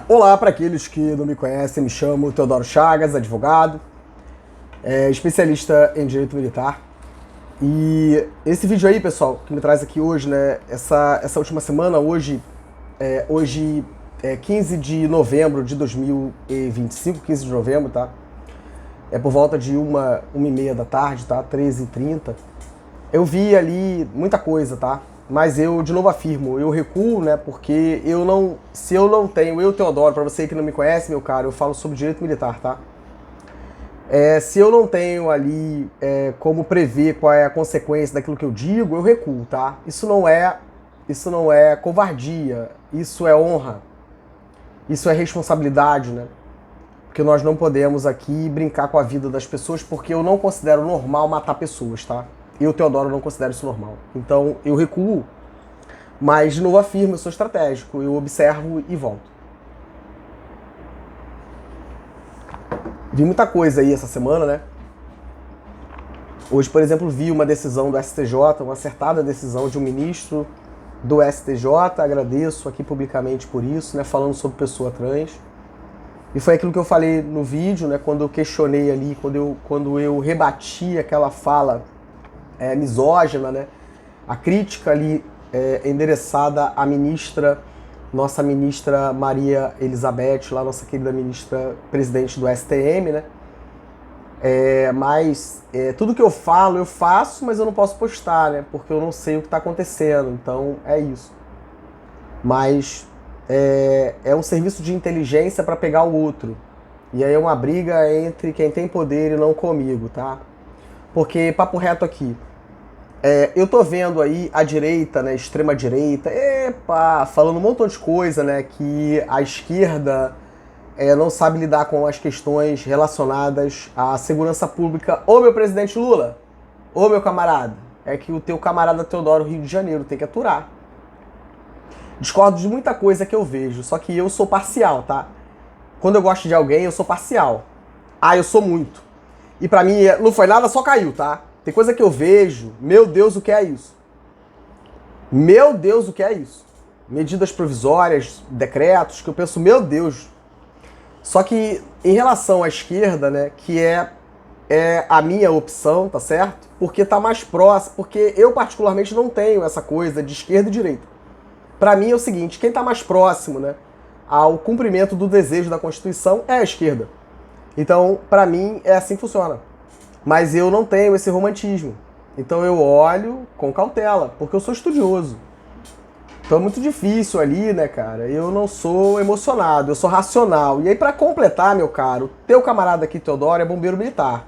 Olá para aqueles que não me conhecem, me chamo Teodoro Chagas, advogado, especialista em direito militar. E esse vídeo aí, pessoal, que me traz aqui hoje, né, essa última semana, hoje é 15 de novembro de 2025, 15 de novembro, tá? É por volta de 1h30 da tarde, tá? 13h30. Eu vi ali muita coisa, tá? Mas eu, de novo, afirmo, eu recuo, né? Porque se eu não tenho, eu, Teodoro, para você que não me conhece, meu caro, eu falo sobre direito militar, tá? Se eu não tenho ali como prever qual é a consequência daquilo que eu digo, eu recuo, tá? Isso não é covardia, isso é honra, isso é responsabilidade, né? Porque nós não podemos aqui brincar com a vida das pessoas, porque eu não considero normal matar pessoas, tá? Eu, Teodoro, não considero isso normal. Então, eu recuo, mas, de novo, afirmo, eu sou estratégico, eu observo e volto. Vi muita coisa aí essa semana, né? Hoje, por exemplo, vi uma decisão do STJ, uma acertada decisão de um ministro do STJ, agradeço aqui publicamente por isso, né? Falando sobre pessoa trans. E foi aquilo que eu falei no vídeo, né? Quando eu questionei ali, quando eu rebati aquela fala misógina, né? A crítica ali endereçada à ministra, nossa ministra Maria Elizabeth, lá nossa querida ministra presidente do STM, né? Mas tudo que eu falo, eu faço, mas eu não posso postar, né? Porque eu não sei o que está acontecendo, então é isso. Mas é um serviço de inteligência para pegar o outro. E aí é uma briga entre quem tem poder e não comigo, tá? Porque, papo reto aqui, eu tô vendo aí a direita, né, extrema direita, falando um montão de coisa, né, que a esquerda não sabe lidar com as questões relacionadas à segurança pública. Ô meu presidente Lula, ô meu camarada, é que o teu camarada Teodoro Rio de Janeiro tem que aturar. Discordo de muita coisa que eu vejo, só que eu sou parcial, tá? Quando eu gosto de alguém, eu sou parcial. Eu sou muito. E pra mim, não foi nada, só caiu, tá? Tem coisa que eu vejo, meu Deus, o que é isso? Meu Deus, o que é isso? Medidas provisórias, decretos, que eu penso, meu Deus. Só que em relação à esquerda, né, que é a minha opção, tá certo? Porque tá mais próximo, porque eu particularmente não tenho essa coisa de esquerda e direita. Pra mim é o seguinte, quem tá mais próximo, né, ao cumprimento do desejo da Constituição é a esquerda. Então, pra mim, é assim que funciona. Mas eu não tenho esse romantismo. Então eu olho com cautela, porque eu sou estudioso. Então é muito difícil ali, né, cara? Eu não sou emocionado, eu sou racional. E aí, pra completar, meu caro, teu camarada aqui, Teodoro, é bombeiro militar.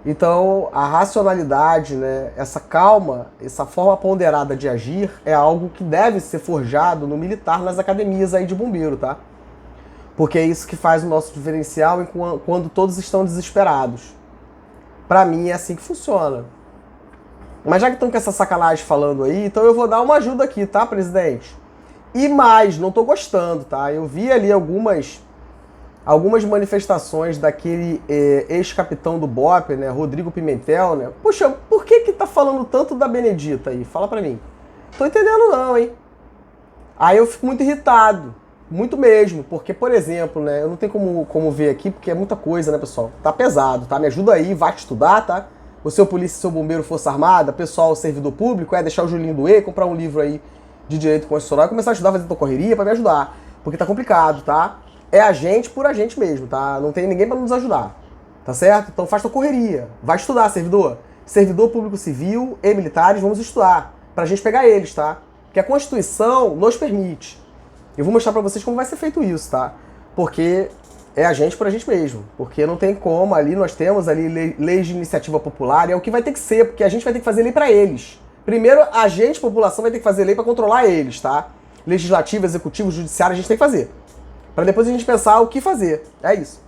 Então, a racionalidade, né, essa calma, essa forma ponderada de agir é algo que deve ser forjado no militar, nas academias aí de bombeiro, tá? Porque é isso que faz o nosso diferencial quando todos estão desesperados. Pra mim é assim que funciona. Mas já que estão com essa sacanagem falando aí, então eu vou dar uma ajuda aqui, tá, presidente? E mais, não tô gostando, tá? Eu vi ali algumas manifestações daquele ex-capitão do BOPE, né, Rodrigo Pimentel, né? Puxa, por que tá falando tanto da Benedita aí? Fala pra mim. Tô entendendo não, hein? Aí eu fico muito irritado. Muito mesmo, porque, por exemplo, né, eu não tenho como ver aqui, porque é muita coisa, né, pessoal? Tá pesado, tá? Me ajuda aí, vai estudar, tá? O seu polícia, seu bombeiro, força armada, pessoal, servidor público, deixar o Julinho doer, comprar um livro aí de direito constitucional e começar a estudar, fazer tua correria pra me ajudar. Porque tá complicado, tá? É a gente por a gente mesmo, tá? Não tem ninguém pra nos ajudar, tá certo? Então faz tua correria, vai estudar, servidor. Servidor público civil e militares, vamos estudar, pra gente pegar eles, tá? Porque a Constituição nos permite. Eu vou mostrar pra vocês como vai ser feito isso, tá? Porque é a gente por a gente mesmo. Porque não tem como, ali nós temos ali leis de iniciativa popular, e é o que vai ter que ser, porque a gente vai ter que fazer lei pra eles. Primeiro, a gente, população, vai ter que fazer lei pra controlar eles, tá? Legislativo, executivo, judiciário, a gente tem que fazer. Pra depois a gente pensar o que fazer. É isso.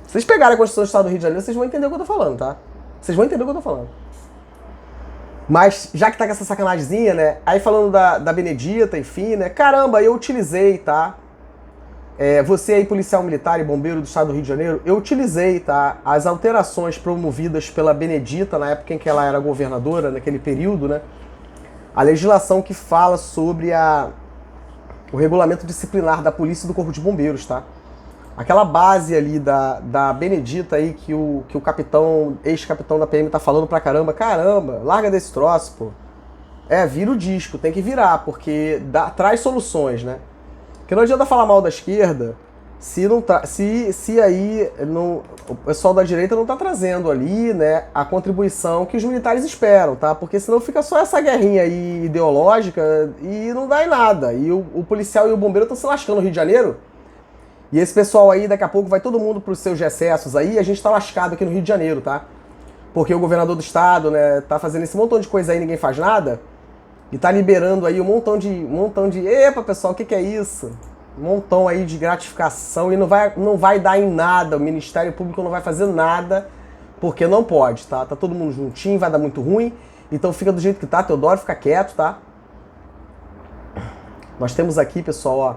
Se vocês pegarem a Constituição do Estado do Rio de Janeiro, vocês vão entender o que eu tô falando, tá? Vocês vão entender o que eu tô falando. Mas, já que tá com essa sacanagemzinha, né? Aí falando da Benedita, enfim, né? Caramba, eu utilizei, tá? Você aí, policial militar e bombeiro do Estado do Rio de Janeiro, eu utilizei, tá? As alterações promovidas pela Benedita, na época em que ela era governadora, naquele período, né? A legislação que fala sobre o regulamento disciplinar da polícia e do corpo de bombeiros, tá? Aquela base ali da Benedita aí que o capitão, ex-capitão da PM tá falando pra caramba, larga desse troço, pô. Vira o disco, tem que virar, porque traz soluções, né? Porque não adianta falar mal da esquerda se aí o pessoal da direita não tá trazendo ali, né, a contribuição que os militares esperam, tá? Porque senão fica só essa guerrinha aí ideológica e não dá em nada. E o policial e o bombeiro estão se lascando no Rio de Janeiro. E esse pessoal aí, daqui a pouco, vai todo mundo pros seus excessos aí, e a gente tá lascado aqui no Rio de Janeiro, tá? Porque o governador do estado, né, tá fazendo esse montão de coisa aí, ninguém faz nada, e tá liberando aí um montão de... Epa, pessoal, o que é isso? Um montão aí de gratificação, e não vai dar em nada, o Ministério Público não vai fazer nada, porque não pode, tá? Tá todo mundo juntinho, vai dar muito ruim, então fica do jeito que tá, Teodoro, fica quieto, tá? Nós temos aqui, pessoal, ó,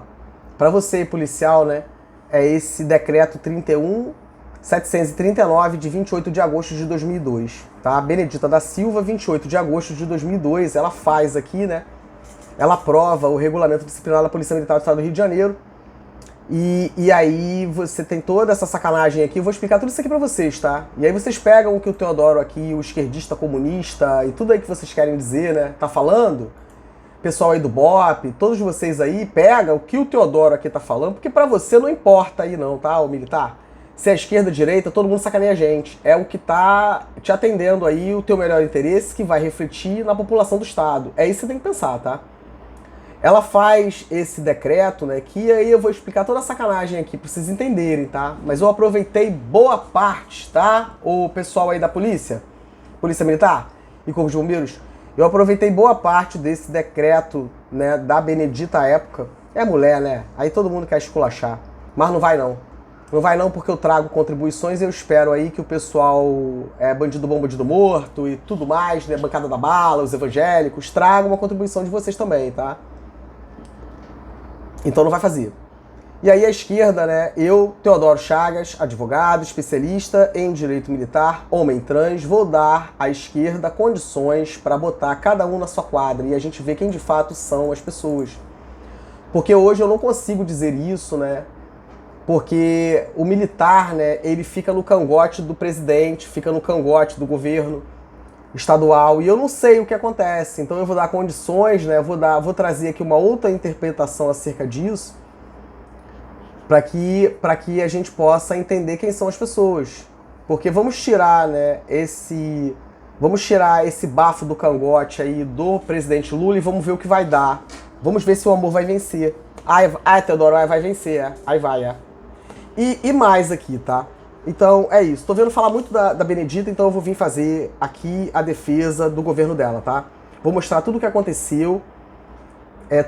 pra você, policial, né, é esse decreto 31.739 de 28 de agosto de 2002, tá? Benedita da Silva, 28 de agosto de 2002, ela faz aqui, né? Ela aprova o regulamento disciplinar da Polícia Militar do Estado do Rio de Janeiro. E aí você tem toda essa sacanagem aqui, eu vou explicar tudo isso aqui pra vocês, tá? E aí vocês pegam o que o Teodoro aqui, o esquerdista comunista e tudo aí que vocês querem dizer, né? Tá falando? Pessoal aí do BOP, todos vocês aí, pega o que o Teodoro aqui tá falando, porque pra você não importa aí não, tá, o militar? Se é esquerda, direita, todo mundo sacaneia a gente. É o que tá te atendendo aí, o teu melhor interesse, que vai refletir na população do Estado. É isso que você tem que pensar, tá? Ela faz esse decreto, né, que aí eu vou explicar toda a sacanagem aqui pra vocês entenderem, tá? Mas eu aproveitei boa parte, tá? O pessoal aí da polícia Militar e Corpo de Bombeiros, eu aproveitei boa parte desse decreto, né, da Benedita à época. É mulher, né? Aí todo mundo quer esculachar. Mas não vai não. Não vai não, porque eu trago contribuições e eu espero aí que o pessoal, bandido bom, bandido morto e tudo mais, né, bancada da bala, os evangélicos, tragam uma contribuição de vocês também, tá? Então não vai fazer. E aí a esquerda, né, eu, Teodoro Chagas, advogado, especialista em direito militar, homem trans, vou dar à esquerda condições para botar cada um na sua quadra e a gente vê quem de fato são as pessoas. Porque hoje eu não consigo dizer isso, né, porque o militar, né, ele fica no cangote do presidente, fica no cangote do governo estadual, e eu não sei o que acontece, então eu vou dar condições, né, vou trazer aqui uma outra interpretação acerca disso, para que a gente possa entender quem são as pessoas. Porque vamos tirar, né, esse bafo do cangote aí do presidente Lula e vamos ver o que vai dar. Vamos ver se o amor vai vencer. Teodoro, vai vencer, aí vai, E mais aqui, tá? Então, é isso. Tô vendo falar muito da Benedita, então eu vou vir fazer aqui a defesa do governo dela, tá? Vou mostrar tudo o que aconteceu,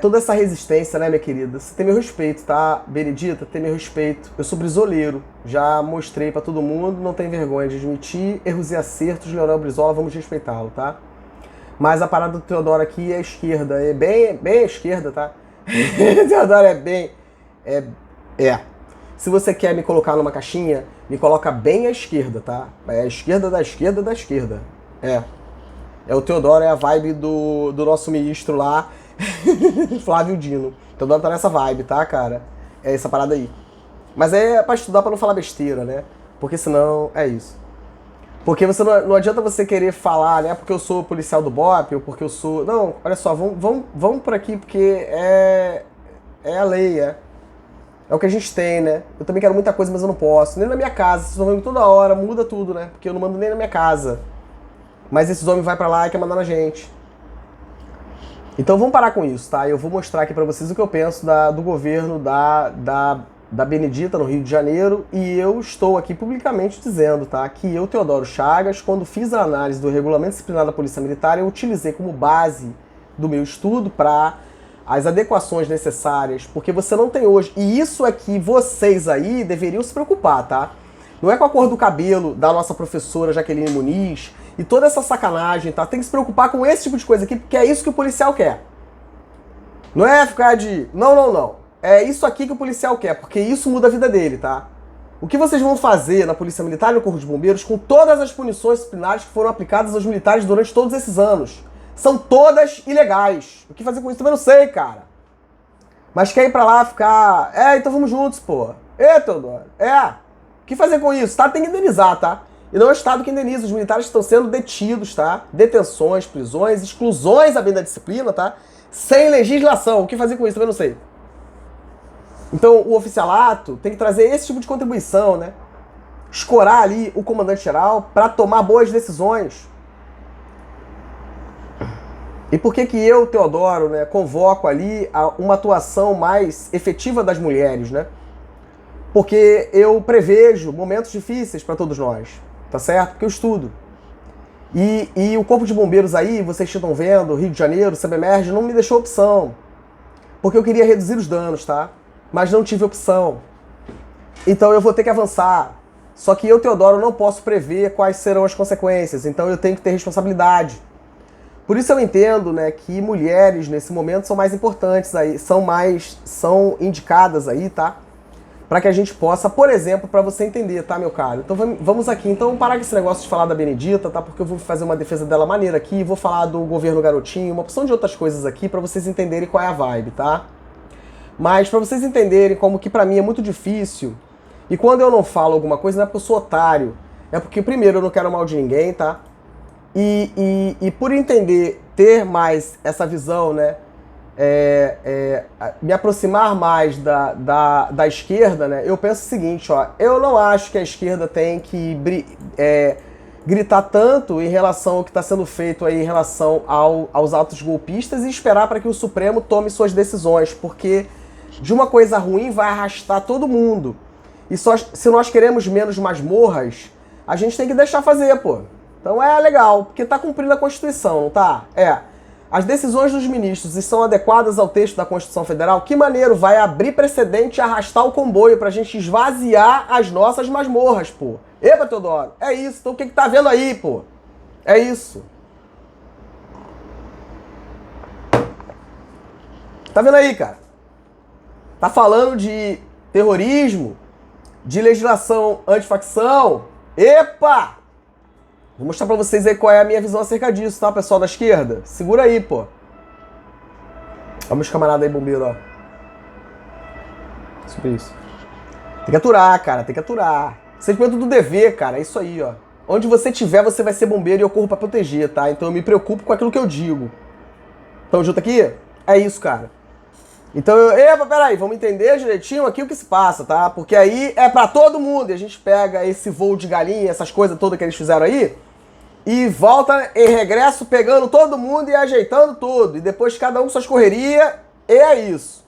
toda essa resistência, né, minha querida? Você tem meu respeito, tá? Benedita, tem meu respeito. Eu sou brisoleiro, já mostrei pra todo mundo, não tem vergonha de admitir erros e acertos, Leonel Brizola, vamos respeitá-lo, tá? Mas a parada do Teodoro aqui é esquerda, é bem à esquerda, tá? Teodoro é bem... Se você quer me colocar numa caixinha, me coloca bem à esquerda, tá? É a esquerda da esquerda da esquerda. É o Teodoro, é a vibe do nosso ministro lá, Flávio Dino. O Teodoro tá nessa vibe, tá, cara? É essa parada aí. Mas é pra estudar, pra não falar besteira, né? Porque senão é isso. Porque você não adianta você querer falar, né? Porque eu sou policial do BOP, ou porque eu sou... Não, olha só, vamos por aqui, porque é a lei, é o que a gente tem, né? Eu também quero muita coisa, mas eu não posso. Nem na minha casa, vocês estão vendo toda hora, muda tudo, né? Porque eu não mando nem na minha casa. Mas esses homens vão pra lá e querem mandar na gente. Então vamos parar com isso, tá? Eu vou mostrar aqui pra vocês o que eu penso do governo da Benedita no Rio de Janeiro. E eu estou aqui publicamente dizendo, tá? Que eu, Teodoro Chagas, quando fiz a análise do regulamento disciplinar da Polícia Militar, eu utilizei como base do meu estudo para as adequações necessárias, porque você não tem hoje. E isso é que vocês aí deveriam se preocupar, tá? Não é com a cor do cabelo da nossa professora Jaqueline Muniz e toda essa sacanagem, tá? Tem que se preocupar com esse tipo de coisa aqui, porque é isso que o policial quer. Não é ficar de... Não. É isso aqui que o policial quer, porque isso muda a vida dele, tá? O que vocês vão fazer na Polícia Militar e no Corpo de Bombeiros com todas as punições disciplinares que foram aplicadas aos militares durante todos esses anos? São todas ilegais. O que fazer com isso também não sei, cara. Mas quer ir pra lá ficar... então vamos juntos, pô. Teodoro. O que fazer com isso? O Estado tem que indenizar, tá? E não é o Estado que indeniza. Os militares estão sendo detidos, tá? Detenções, prisões, exclusões a bem da disciplina, tá? Sem legislação. O que fazer com isso? Também não sei. Então, o oficialato tem que trazer esse tipo de contribuição, né? Escorar ali o comandante-geral para tomar boas decisões. E por que eu, Teodoro, né, convoco ali uma atuação mais efetiva das mulheres, né? Porque eu prevejo momentos difíceis para todos nós, tá certo? Porque eu estudo. E o Corpo de Bombeiros aí, vocês estão vendo, Rio de Janeiro, Sebemerge, não me deixou opção. Porque eu queria reduzir os danos, tá? Mas não tive opção. Então eu vou ter que avançar. Só que eu, Teodoro, não posso prever quais serão as consequências. Então eu tenho que ter responsabilidade. Por isso eu entendo, né, que mulheres nesse momento são mais importantes aí, são indicadas aí, tá? Para que a gente possa, por exemplo, para você entender, tá, meu caro? Então vamos aqui, então parar com esse negócio de falar da Benedita, tá? Porque eu vou fazer uma defesa dela maneira aqui, vou falar do governo garotinho, uma opção de outras coisas aqui para vocês entenderem qual é a vibe, tá? Mas para vocês entenderem como que para mim é muito difícil, e quando eu não falo alguma coisa não é porque eu sou otário, é porque primeiro eu não quero mal de ninguém, tá? E por entender, ter mais essa visão, né, me aproximar mais da esquerda, né, eu penso o seguinte, ó, eu não acho que a esquerda tem que gritar tanto em relação ao que está sendo feito aí em relação aos atos golpistas e esperar para que o Supremo tome suas decisões, porque de uma coisa ruim vai arrastar todo mundo. E se nós queremos menos masmorras, a gente tem que deixar fazer, pô. Então é legal, porque tá cumprindo a Constituição, não tá? As decisões dos ministros estão adequadas ao texto da Constituição Federal? Que maneiro, vai abrir precedente e arrastar o comboio pra gente esvaziar as nossas masmorras, pô. Epa, Teodoro, é isso. Então o que tá vendo aí, pô? É isso. Tá vendo aí, cara? Tá falando de terrorismo, de legislação antifacção. Epa! Vou mostrar pra vocês aí qual é a minha visão acerca disso, tá, pessoal da esquerda? Segura aí, pô. Olha meus camaradas aí, bombeiro, ó. Sobre isso. Tem que aturar, cara, tem que aturar. Sentimento do dever, cara, é isso aí, ó. Onde você estiver, você vai ser bombeiro e eu corro pra proteger, tá? Então eu me preocupo com aquilo que eu digo. Tamo junto aqui? É isso, cara. Então, peraí, vamos entender direitinho aqui o que se passa, tá? Porque aí é pra todo mundo. E a gente pega esse voo de galinha, essas coisas todas que eles fizeram aí, e volta em regresso pegando todo mundo e ajeitando tudo. E depois cada um com suas correrias, e é isso.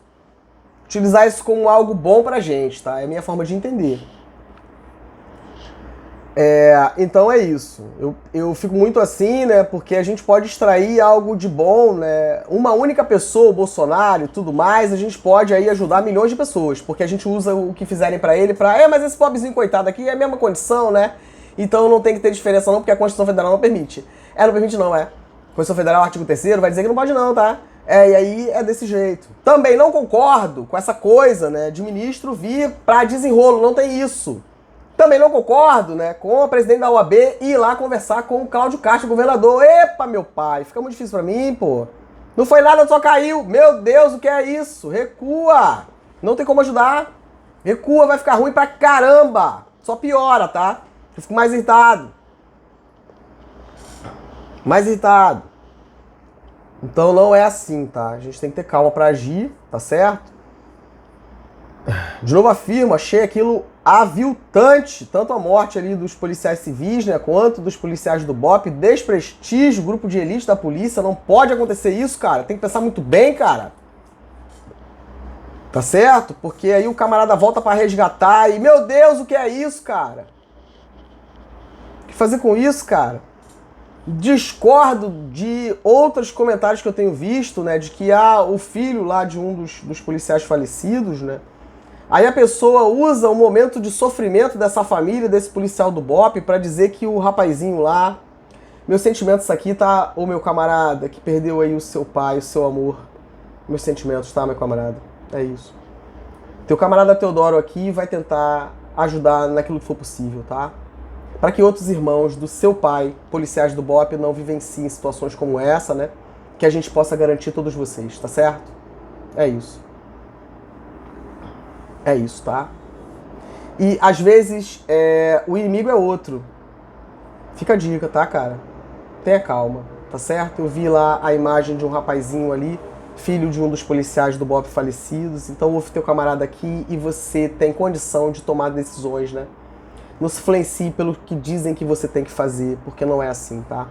Utilizar isso como algo bom pra gente, tá? É a minha forma de entender. Então é isso. Eu fico muito assim, né? Porque a gente pode extrair algo de bom, né? Uma única pessoa, o Bolsonaro e tudo mais, a gente pode aí ajudar milhões de pessoas. Porque a gente usa o que fizerem pra ele pra... mas esse pobrezinho coitado aqui é a mesma condição, né? Então não tem que ter diferença não, porque a Constituição Federal não permite. Não permite não, A Constituição Federal, artigo 3º, vai dizer que não pode não, tá? E aí é desse jeito. Também não concordo com essa coisa, né? De ministro vir pra desenrolo, não tem isso. Também não concordo, né, com a presidente da OAB ir lá conversar com o Cláudio Castro, governador. Epa, meu pai, fica muito difícil pra mim, pô. Não foi nada, só caiu. Meu Deus, o que é isso? Recua. Não tem como ajudar. Recua, vai ficar ruim pra caramba. Só piora, tá? Eu fico mais irritado. Mais irritado. Então não é assim, tá? A gente tem que ter calma pra agir, tá certo? De novo afirmo, achei aquilo aviltante, tanto a morte ali dos policiais civis, né, quanto dos policiais do BOP, desprestígio, grupo de elite da polícia, não pode acontecer isso, cara, tem que pensar muito bem, cara. Tá certo? Porque aí o camarada volta pra resgatar e, meu Deus, o que é isso, cara? O que fazer com isso, cara? Discordo de outros comentários que eu tenho visto, né, de que o filho lá de um dos policiais falecidos, né, aí a pessoa usa o momento de sofrimento dessa família, desse policial do BOP, pra dizer que o rapazinho lá... Meus sentimentos aqui, tá? Ô, meu camarada, que perdeu aí o seu pai, o seu amor. Meus sentimentos, tá, meu camarada? É isso. Teu camarada Teodoro aqui vai tentar ajudar naquilo que for possível, tá? Para que outros irmãos do seu pai, policiais do BOP, não vivenciem situações como essa, né? Que a gente possa garantir todos vocês, tá certo? É isso. É isso, tá? E às vezes o inimigo é outro. Fica a dica, tá, cara? Tenha calma, tá certo? Eu vi lá a imagem de um rapazinho ali, filho de um dos policiais do BOPE falecidos. Então ouve teu camarada aqui e você tem condição de tomar decisões, né? Não se influencie pelo que dizem que você tem que fazer, porque não é assim, tá?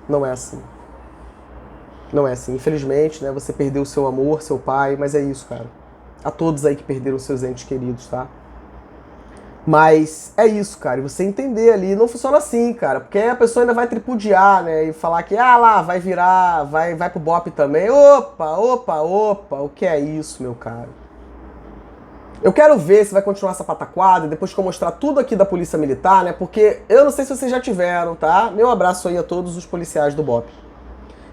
Não é assim. Não é assim. Infelizmente, né? Você perdeu o seu amor, seu pai, mas é isso, cara. A todos aí que perderam seus entes queridos, tá? Mas é isso, cara. E você entender ali, não funciona assim, cara. Porque aí a pessoa ainda vai tripudiar, né? E falar que, lá, vai virar, vai pro BOPE também. Opa, opa, opa. O que é isso, meu cara? Eu quero ver se vai continuar essa pataquada, depois que eu mostrar tudo aqui da Polícia Militar, né? Porque eu não sei se vocês já tiveram, tá? Meu abraço aí a todos os policiais do BOPE.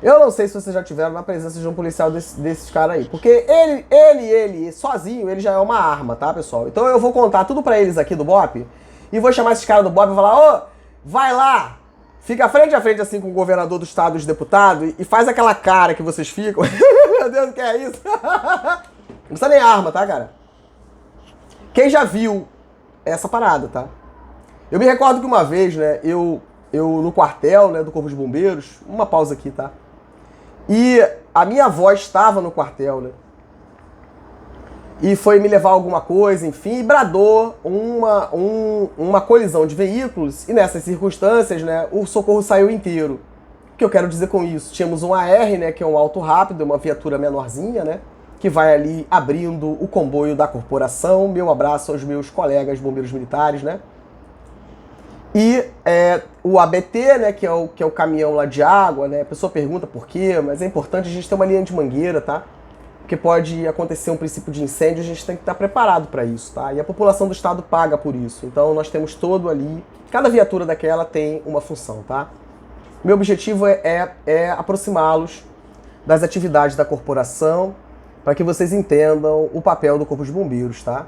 Eu não sei se vocês já tiveram na presença de um policial desses caras aí. Porque ele, sozinho, ele já é uma arma, tá, pessoal? Então eu vou contar tudo pra eles aqui do BOPE e vou chamar esses caras do BOPE e falar, vai lá, fica frente a frente assim com o governador do estado dos deputados e faz aquela cara que vocês ficam. Meu Deus, o que é isso? Não precisa nem arma, tá, cara? Quem já viu essa parada, tá? Eu me recordo que uma vez, né, eu no quartel, né, do Corpo de Bombeiros, uma pausa aqui, tá? E a minha avó estava no quartel, né? E foi me levar alguma coisa, enfim, e bradou uma colisão de veículos, e nessas circunstâncias, né, o socorro saiu inteiro. O que eu quero dizer com isso? Tínhamos um AR, né, que é um auto rápido, uma viatura menorzinha, né, que vai ali abrindo o comboio da corporação. Meu abraço aos meus colegas bombeiros militares, né? E o ABT, né, que é o caminhão lá de água, né? A pessoa pergunta por quê, mas é importante a gente ter uma linha de mangueira, tá? Porque pode acontecer um princípio de incêndio, a gente tem que estar preparado para isso, tá? E a população do estado paga por isso. Então nós temos todo ali, cada viatura daquela tem uma função, tá? Meu objetivo é aproximá-los das atividades da corporação, para que vocês entendam o papel do Corpo de Bombeiros, tá?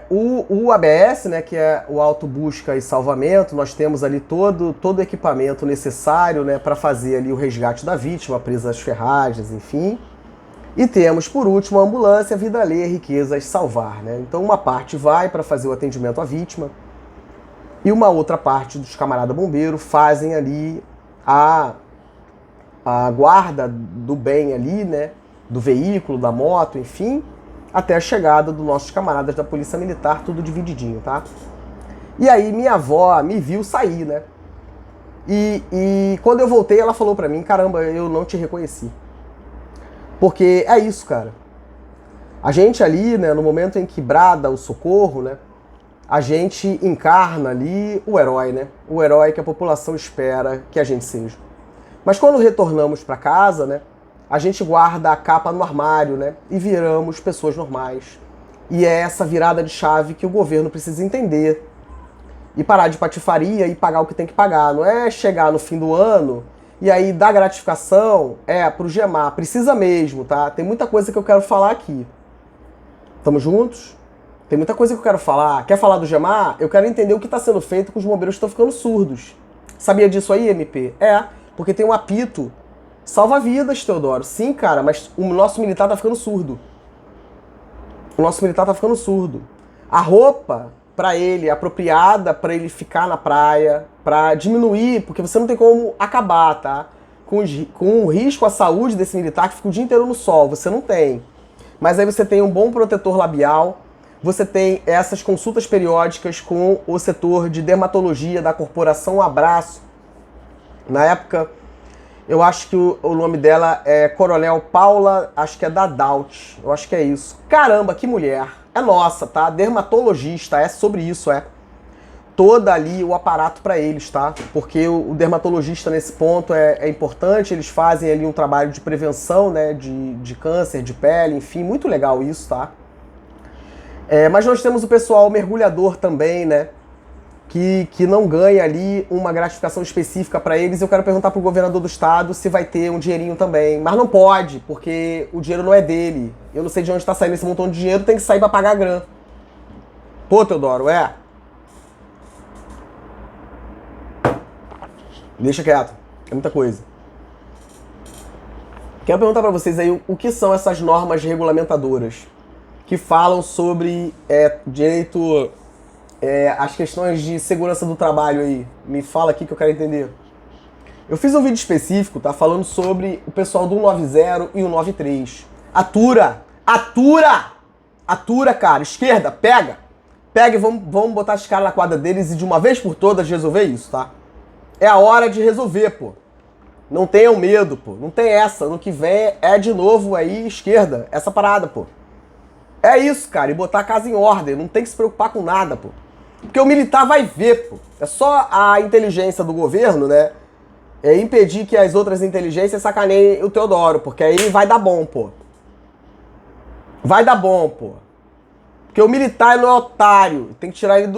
O ABS, né, que é o Auto Busca e Salvamento, nós temos ali todo o equipamento necessário, né, para fazer ali o resgate da vítima, presa às ferragens, enfim. E temos, por último, a ambulância Vida Ler, Riquezas Salvar, né? Então uma parte vai para fazer o atendimento à vítima e uma outra parte dos camaradas bombeiros fazem ali a guarda do bem ali, né, do veículo, da moto, enfim, até a chegada dos nossos camaradas da Polícia Militar, tudo divididinho, tá? E aí minha avó me viu sair, né? E quando eu voltei, ela falou pra mim, caramba, eu não te reconheci. Porque é isso, cara. A gente ali, né, no momento em que brada o socorro, né, a gente encarna ali o herói, né? O herói que a população espera que a gente seja. Mas quando retornamos para casa, né, a gente guarda a capa no armário, né, e viramos pessoas normais. E é essa virada de chave que o governo precisa entender. E parar de patifaria e pagar o que tem que pagar. Não é chegar no fim do ano e aí dar gratificação pro GEMAR. Precisa mesmo, tá? Tem muita coisa que eu quero falar aqui. Tamo juntos? Tem muita coisa que eu quero falar. Quer falar do GEMAR? Eu quero entender o que está sendo feito com os bombeiros que estão ficando surdos. Sabia disso aí, MP? Porque tem um apito. Salva vidas, Teodoro. Sim, cara, mas o nosso militar tá ficando surdo. O nosso militar tá ficando surdo. A roupa, pra ele, apropriada pra ele ficar na praia, pra diminuir, porque você não tem como acabar, tá? Com o risco à saúde desse militar que fica o dia inteiro no sol. Você não tem. Mas aí você tem um bom protetor labial, você tem essas consultas periódicas com o setor de dermatologia da corporação. Um abraço. Na época, eu acho que o nome dela é Coronel Paula, acho que é da Daut, eu acho que é isso. Caramba, que mulher. É nossa, tá? Dermatologista, é sobre isso, Toda ali o aparato para eles, tá? Porque o dermatologista nesse ponto é importante, eles fazem ali um trabalho de prevenção, né, de câncer, de pele, enfim, muito legal isso, tá? Mas nós temos o pessoal mergulhador também, né? Que não ganha ali uma gratificação específica para eles. Eu quero perguntar pro governador do estado se vai ter um dinheirinho também. Mas não pode, porque o dinheiro não é dele. Eu não sei de onde está saindo esse montão de dinheiro, tem que sair para pagar a grana. Pô, Teodoro, Deixa quieto, é muita coisa. Quero perguntar para vocês aí o que são essas normas regulamentadoras. que falam sobre direito, as questões de segurança do trabalho aí. Me fala aqui que eu quero entender. Eu fiz um vídeo específico, tá? Falando sobre o pessoal do 190 e o 93. Atura! Atura! Atura, cara. Esquerda, pega! Pega e vamos botar os caras na quadra deles e de uma vez por todas resolver isso, tá? É a hora de resolver, pô. Não tenham medo, pô. Não tem essa. No que vem é de novo aí, esquerda. Essa parada, pô. É isso, cara. E botar a casa em ordem. Não tem que se preocupar com nada, pô. Porque o militar vai ver, pô. É só a inteligência do governo, né? É impedir que as outras inteligências sacaneiem o Teodoro. Porque aí vai dar bom, pô. Vai dar bom, pô. Porque o militar não é otário. Tem que tirar ele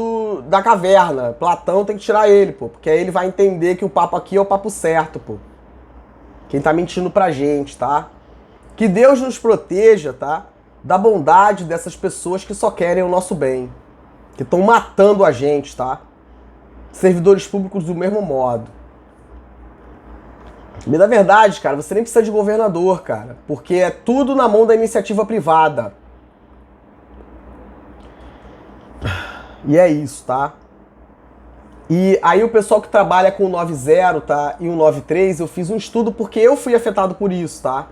da caverna. Platão tem que tirar ele, pô. Porque aí ele vai entender que o papo aqui é o papo certo, pô. Quem tá mentindo pra gente, tá? Que Deus nos proteja, tá? Da bondade dessas pessoas que só querem o nosso bem. Que estão matando a gente, tá? Servidores públicos do mesmo modo. Me dá verdade, cara. Você nem precisa de governador, cara. Porque é tudo na mão da iniciativa privada. E é isso, tá? E aí o pessoal que trabalha com o 90, tá? E o 93, eu fiz um estudo porque eu fui afetado por isso, tá?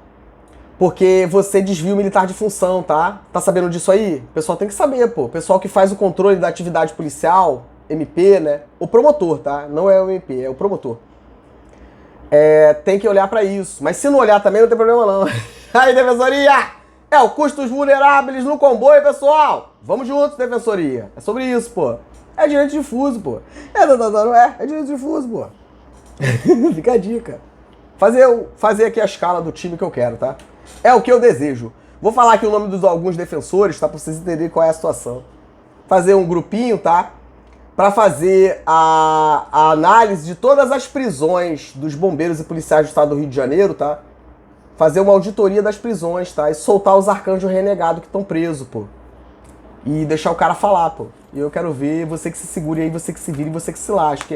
Porque você desvia o militar de função, tá? Tá sabendo disso aí? O pessoal tem que saber, pô. O pessoal que faz o controle da atividade policial, MP, né? O promotor, tá? Não é o MP, é o promotor. Tem que olhar pra isso. Mas se não olhar também, não tem problema não. Aí, defensoria! É o custos vulneráveis no comboio, pessoal! Vamos juntos, defensoria. É sobre isso, pô. É direito difuso, pô. Não é? É direito difuso, pô. Fica a dica. Fazer aqui a escala do time que eu quero, tá? É o que eu desejo. Vou falar aqui o nome dos alguns defensores, tá? Pra vocês entenderem qual é a situação. Fazer um grupinho, tá? Pra fazer a análise de todas as prisões dos bombeiros e policiais do estado do Rio de Janeiro, tá? Fazer uma auditoria das prisões, tá? E soltar os arcanjos renegados que estão presos, pô. E deixar o cara falar, pô. E eu quero ver você que se segure aí, você que se vire e você que se lasque,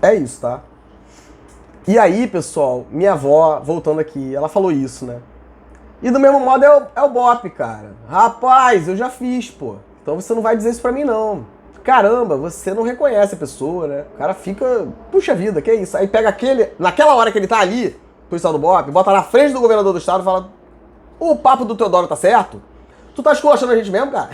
É isso, tá? E aí, pessoal, minha avó, voltando aqui, ela falou isso, né? E do mesmo modo é o BOPE, cara. Rapaz, eu já fiz, pô. Então você não vai dizer isso pra mim, não. Caramba, você não reconhece a pessoa, né? O cara fica, puxa vida, que é isso? Aí pega naquela hora que ele tá ali, policial do BOPE, bota na frente do governador do estado e fala: o papo do Teodoro tá certo? Tu tá esculachando a gente mesmo, cara?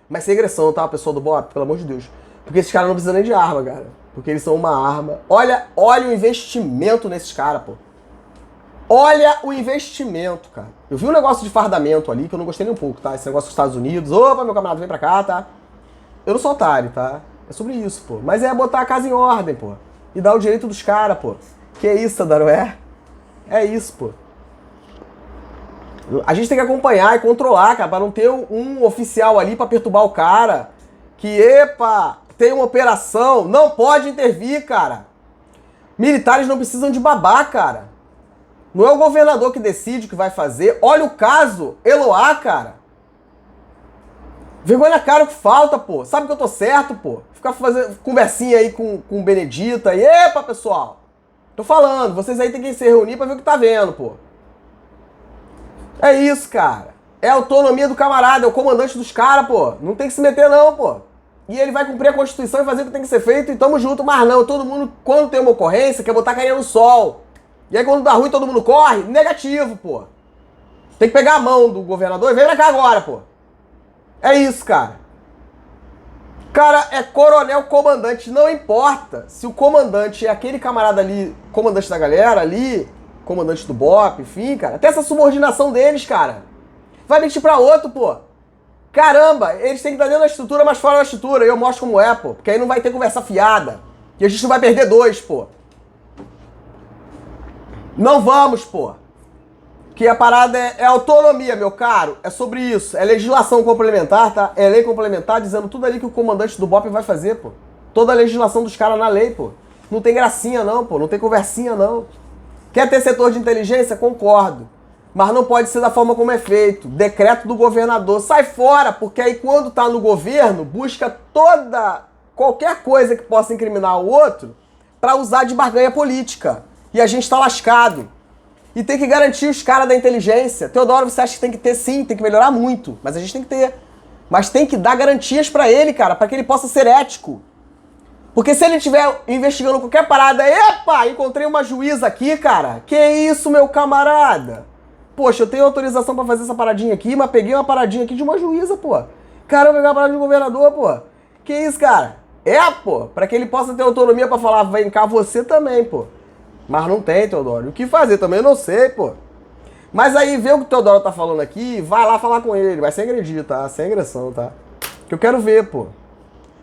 Mas sem agressão, tá, pessoal do BOPE? Pelo amor de Deus. Porque esses caras não precisam nem de arma, cara. Porque eles são uma arma. Olha o investimento nesses caras, pô. Olha o investimento, cara. Eu vi um negócio de fardamento ali que eu não gostei nem um pouco, tá? Esse negócio dos Estados Unidos. Opa, meu camarada, vem pra cá, tá? Eu não sou otário, tá? É sobre isso, pô. Mas é botar a casa em ordem, pô. E dar o direito dos caras, pô. Que isso, Darué? É isso, pô. A gente tem que acompanhar e controlar, cara, pra não ter um oficial ali pra perturbar o cara. Que, epa, tem uma operação, não pode intervir, cara. Militares não precisam de babá, cara. Não é o governador que decide o que vai fazer. Olha o caso, Eloá, cara. Vergonha na cara o que falta, pô. Sabe que eu tô certo, pô. Ficar fazendo conversinha aí com o Benedito aí. Epa, pessoal. Tô falando, vocês aí tem que se reunir pra ver o que tá vendo, pô. É isso, cara. É a autonomia do camarada, é o comandante dos caras, pô. Não tem que se meter não, pô. E ele vai cumprir a Constituição e fazer o que tem que ser feito e tamo junto. Mas não, todo mundo, quando tem uma ocorrência, quer botar a carinha no sol. E aí quando dá ruim todo mundo corre, negativo, pô. Tem que pegar a mão do governador e vem pra cá agora, pô. É isso, cara. Cara, é coronel comandante, não importa se o comandante é aquele camarada ali, comandante da galera ali, comandante do BOPE, enfim, cara. Até essa subordinação deles, cara. Vai mentir pra outro, pô. Caramba, eles têm que estar dentro da estrutura, mas fora da estrutura. E eu mostro como é, pô. Porque aí não vai ter conversa fiada. E a gente não vai perder dois, pô. Não vamos, pô. Que a parada é autonomia, meu caro. É sobre isso. É legislação complementar, tá? É lei complementar dizendo tudo ali que o comandante do BOPE vai fazer, pô. Toda a legislação dos caras na lei, pô. Não tem gracinha não, pô. Não tem conversinha não. Quer ter setor de inteligência? Concordo. Mas não pode ser da forma como é feito. Decreto do governador. Sai fora, porque aí quando tá no governo, busca qualquer coisa que possa incriminar o outro pra usar de barganha política. E a gente tá lascado. E tem que garantir os caras da inteligência. Teodoro, você acha que tem que ter sim, tem que melhorar muito, mas a gente tem que ter. Mas tem que dar garantias pra ele, cara, pra que ele possa ser ético. Porque se ele estiver investigando qualquer parada, epa, encontrei uma juíza aqui, cara. Que isso, meu camarada? Poxa, eu tenho autorização pra fazer essa paradinha aqui, mas peguei uma paradinha aqui de uma juíza, pô. Cara, eu peguei uma parada de um governador, pô. Que isso, cara? Pô, pra que ele possa ter autonomia pra falar, vem cá você também, pô. Mas não tem, Teodoro. O que fazer também eu não sei, pô. Mas aí, vê o que o Teodoro tá falando aqui, vai lá falar com ele. Vai sem agredir, tá? Sem agressão, tá? Que eu quero ver, pô.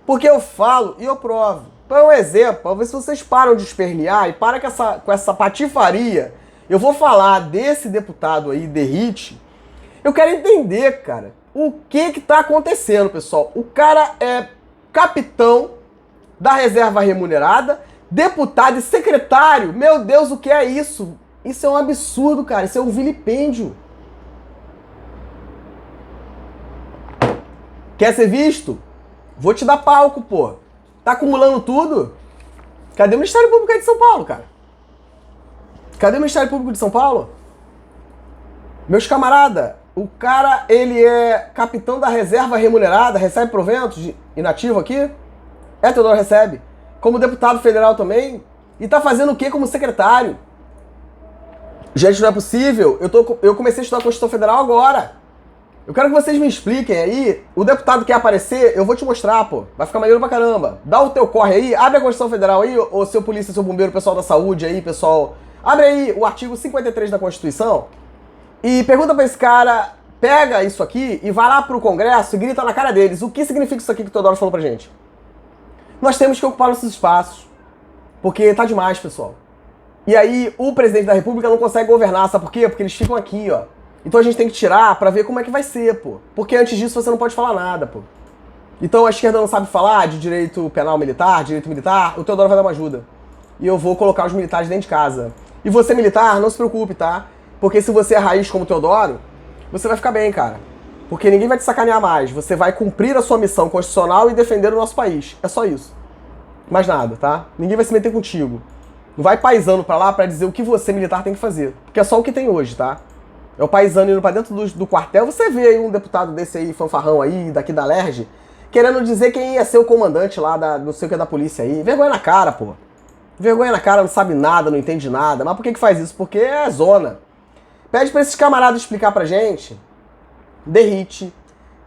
Porque eu falo e eu provo. Então, um exemplo, pra ver se vocês param de espernear e param com essa patifaria. Eu vou falar desse deputado aí, Derrite. Eu quero entender, cara, o que tá acontecendo, pessoal. O cara é capitão da reserva remunerada, deputado e secretário. Meu Deus, o que é isso? Isso é um absurdo, cara. Isso é um vilipêndio. Quer ser visto? Vou te dar palco, pô. Tá acumulando tudo? Cadê o Ministério Público aí de São Paulo, cara? Cadê o Ministério Público de São Paulo? Meus camarada, o cara, ele é capitão da reserva remunerada, recebe proventos de inativo aqui? Teodoro recebe. Como deputado federal também. E tá fazendo o quê como secretário? Gente, não é possível. Eu comecei a estudar a Constituição Federal agora. Eu quero que vocês me expliquem aí. O deputado quer aparecer, eu vou te mostrar, pô. Vai ficar maneiro pra caramba. Dá o teu corre aí, abre a Constituição Federal aí, ô seu polícia, seu bombeiro, pessoal da saúde aí, pessoal. Abre aí o artigo 53 da Constituição e pergunta pra esse cara, pega isso aqui e vai lá pro Congresso e grita na cara deles. O que significa isso aqui que o Teodoro falou pra gente? Nós temos que ocupar nossos espaços. Porque tá demais, pessoal. E aí o presidente da República não consegue governar, sabe por quê? Porque eles ficam aqui, ó. Então a gente tem que tirar pra ver como é que vai ser, pô. Porque antes disso você não pode falar nada, pô. Então a esquerda não sabe falar de direito penal militar, direito militar, o Teodoro vai dar uma ajuda. E eu vou colocar os militares dentro de casa. E você, militar, não se preocupe, tá? Porque se você é raiz como o Teodoro, você vai ficar bem, cara. Porque ninguém vai te sacanear mais. Você vai cumprir a sua missão constitucional e defender o nosso país. É só isso. Mais nada, tá? Ninguém vai se meter contigo. Não vai paisando pra lá pra dizer o que você, militar, tem que fazer. Porque é só o que tem hoje, tá? É o paisano indo pra dentro do quartel. Você vê aí um deputado desse aí, fanfarrão aí, daqui da LERJ, querendo dizer quem ia ser o comandante lá não sei o que da polícia aí. Vergonha na cara, pô. Vergonha na cara, não sabe nada, não entende nada. Mas por que faz isso? Porque é zona. Pede pra esses camaradas explicar pra gente. Derrite,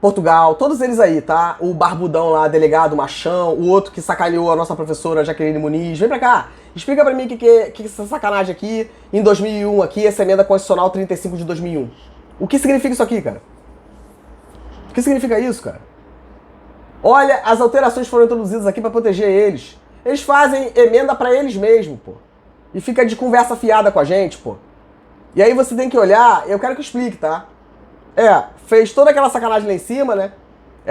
Portugal, todos eles aí, tá? O barbudão lá, delegado, machão, o outro que sacaneou a nossa professora Jaqueline Muniz. Vem pra cá, explica pra mim o que é essa sacanagem aqui em 2001, aqui, essa emenda constitucional 35 de 2001. O que significa isso aqui, cara? O que significa isso, cara? Olha, as alterações foram introduzidas aqui pra proteger eles. Eles fazem emenda pra eles mesmos, pô. E fica de conversa fiada com a gente, pô. E aí você tem que olhar, eu quero que eu explique, tá? Fez toda aquela sacanagem lá em cima, né?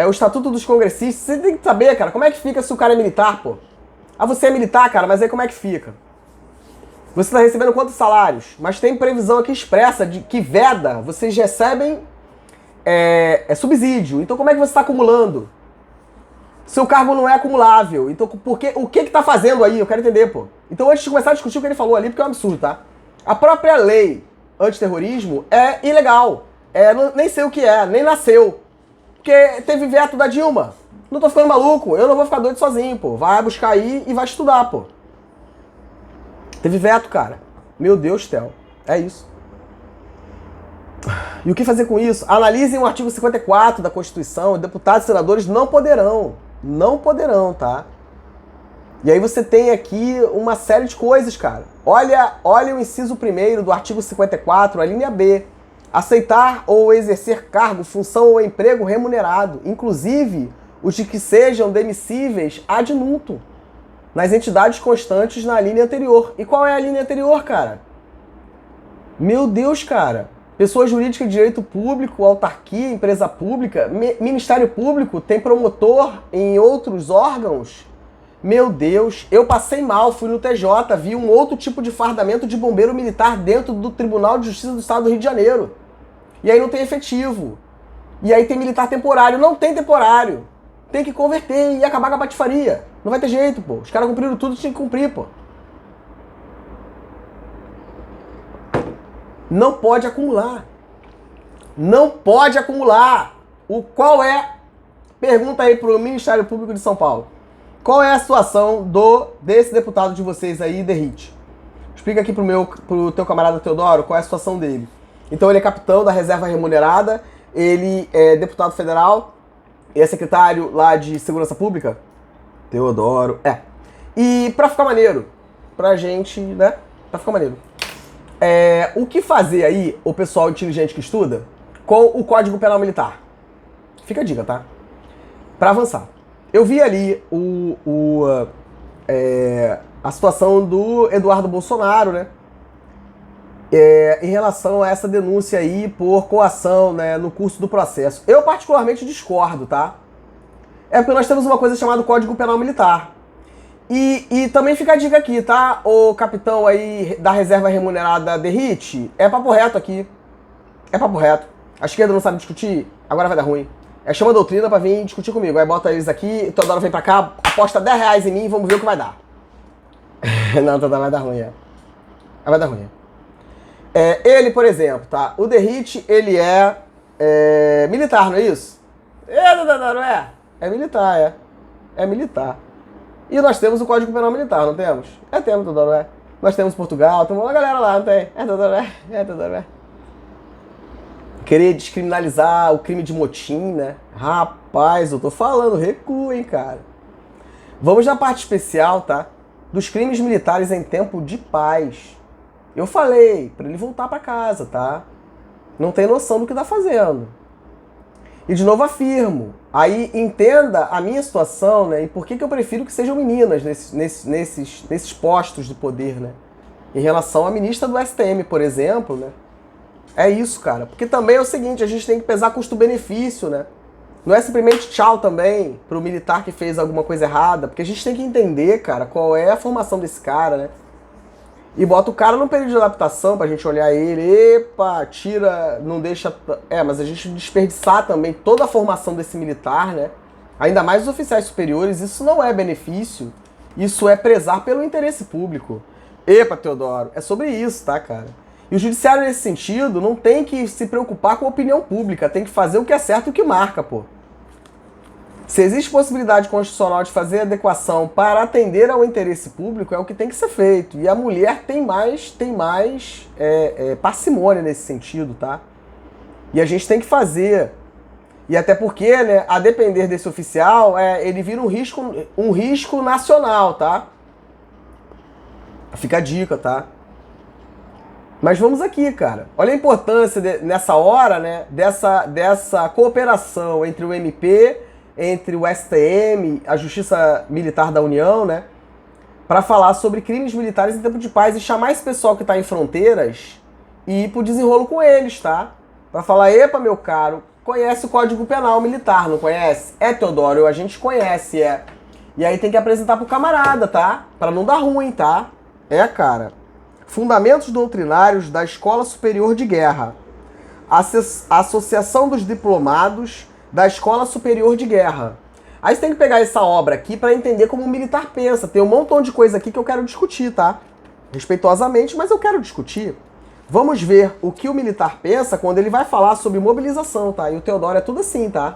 O Estatuto dos Congressistas. Você tem que saber, cara, como é que fica se o cara é militar, pô? Ah, você é militar, cara, mas aí como é que fica? Você tá recebendo quantos salários? Mas tem previsão aqui expressa de que veda, vocês recebem subsídio. Então como é que você tá acumulando? Seu cargo não é acumulável. Então o que tá fazendo aí? Eu quero entender, pô. Então antes de começar a discutir o que ele falou ali, porque é um absurdo, tá? A própria lei antiterrorismo é ilegal. Nem sei o que é, nem nasceu. Porque teve veto da Dilma. Não tô ficando maluco, eu não vou ficar doido sozinho, pô. Vai buscar aí e vai estudar, pô. Teve veto, cara. Meu Deus, Theo. É isso. E o que fazer com isso? Analisem o artigo 54 da Constituição. Deputados e senadores não poderão. Não poderão, tá? E aí você tem aqui uma série de coisas, cara. Olha o inciso 1º do artigo 54, a linha B. Aceitar ou exercer cargo, função ou emprego remunerado, inclusive os de que sejam demissíveis ad nutum, nas entidades constantes na linha anterior. E qual é a linha anterior, cara? Meu Deus, cara. Pessoa jurídica de direito público, autarquia, empresa pública, Ministério Público, tem promotor em outros órgãos. Meu Deus, eu passei mal, fui no TJ, vi um outro tipo de fardamento de bombeiro militar dentro do Tribunal de Justiça do Estado do Rio de Janeiro. E aí não tem efetivo. E aí tem militar temporário. Não tem temporário. Tem que converter e acabar com a patifaria. Não vai ter jeito, pô. Os caras cumpriram tudo, tinha que cumprir, pô. Não pode acumular. Não pode acumular. Qual é? Pergunta aí pro Ministério Público de São Paulo. Qual é a situação desse deputado de vocês aí, Derrite? Explica aqui pro teu camarada Teodoro qual é a situação dele. Então ele é capitão da reserva remunerada, ele é deputado federal e é secretário lá de Segurança Pública. Teodoro, E pra ficar maneiro, pra gente, né? Pra ficar maneiro. O que fazer aí, o pessoal inteligente que estuda, com o Código Penal Militar? Fica a dica, tá? Pra avançar. Eu vi ali a situação do Eduardo Bolsonaro, né? Em relação a essa denúncia aí por coação, né, no curso do processo. Eu particularmente discordo, tá? É porque nós temos uma coisa chamada Código Penal Militar. E também fica a dica aqui, tá? O capitão aí da reserva remunerada Derrite, é papo reto aqui. É papo reto. A esquerda não sabe discutir, agora vai dar ruim. Chama a doutrina pra vir discutir comigo. Aí bota eles aqui, toda hora vem pra cá, aposta R$10 em mim e vamos ver o que vai dar. Não, toda vai dar ruim, Vai dar ruim. Ele, por exemplo, tá? O Derrite, ele é militar, não é isso? Não é? É militar, É militar. E nós temos o Código Penal Militar, não temos? Temos, Teodoro, Nós temos Portugal, temos uma galera lá, não tem? Teodoro, Teodoro, Querer descriminalizar o crime de motim, né? Rapaz, eu tô falando, recua, hein, cara. Vamos na parte especial, tá? Dos crimes militares em tempo de paz. Eu falei, pra ele voltar pra casa, tá? Não tem noção do que tá fazendo. E de novo afirmo, aí entenda a minha situação, né? E por que eu prefiro que sejam meninas nesses postos de poder, né? Em relação à ministra do STM, por exemplo, né? É isso, cara. Porque também é o seguinte, a gente tem que pesar custo-benefício, né? Não é simplesmente tchau também pro militar que fez alguma coisa errada, porque a gente tem que entender, cara, qual é a formação desse cara, né? E bota o cara num período de adaptação pra gente olhar ele, epa, tira, não deixa... mas a gente desperdiçar também toda a formação desse militar, né? Ainda mais os oficiais superiores, isso não é benefício, isso é prezar pelo interesse público. Epa, Teodoro, é sobre isso, tá, cara? E o judiciário, nesse sentido, não tem que se preocupar com a opinião pública, tem que fazer o que é certo e o que marca, pô. Se existe possibilidade constitucional de fazer adequação para atender ao interesse público, é o que tem que ser feito. E a mulher tem mais parcimônia nesse sentido, tá? E a gente tem que fazer. E até porque, né, a depender desse oficial, ele vira um risco nacional, tá? Fica a dica, tá? Mas vamos aqui, cara. Olha a importância nessa hora, né, dessa cooperação entre o MP, entre o STM, a Justiça Militar da União, né, para falar sobre crimes militares em tempo de paz e chamar esse pessoal que está em fronteiras e ir pro desenrolo com eles, tá? Para falar, epa, meu caro, conhece o Código Penal Militar, não conhece? Teodoro, a gente conhece, E aí tem que apresentar pro camarada, tá? Para não dar ruim, tá? Cara. Fundamentos doutrinários da Escola Superior de Guerra. Associação dos Diplomados da Escola Superior de Guerra. Aí você tem que pegar essa obra aqui para entender como um militar pensa. Tem um montão de coisa aqui que eu quero discutir, tá? Respeitosamente, mas eu quero discutir. Vamos ver o que o militar pensa quando ele vai falar sobre mobilização, tá? E o Teodoro é tudo assim, tá?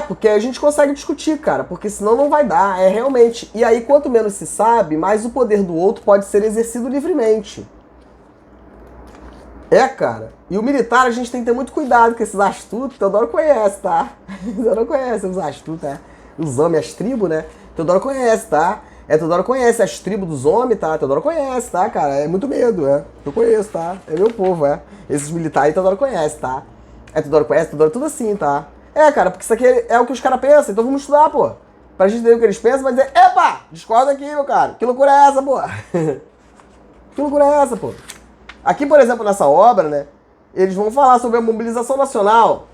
Porque a gente consegue discutir, cara, porque senão não vai dar, realmente. E aí, quanto menos se sabe, mais o poder do outro pode ser exercido livremente. Cara. E o militar, a gente tem que ter muito cuidado com esses astutos. Teodoro conhece, tá? Teodoro conhece os astutos, Os homens, as tribos, né? Teodoro conhece, tá? Teodoro conhece as tribos dos homens, tá? Teodoro conhece, tá, cara? É muito medo, Eu conheço, tá? É meu povo, Esses militares, Teodoro conhece, tá? Teodoro conhece, Teodoro é tudo assim, tá? Cara, porque isso aqui é o que os caras pensam, então vamos estudar, pô. Pra gente entender o que eles pensam, vai dizer, epa, discorda aqui, meu cara. Que loucura é essa, pô? Que loucura é essa, pô? Aqui, por exemplo, nessa obra, né, eles vão falar sobre a mobilização nacional.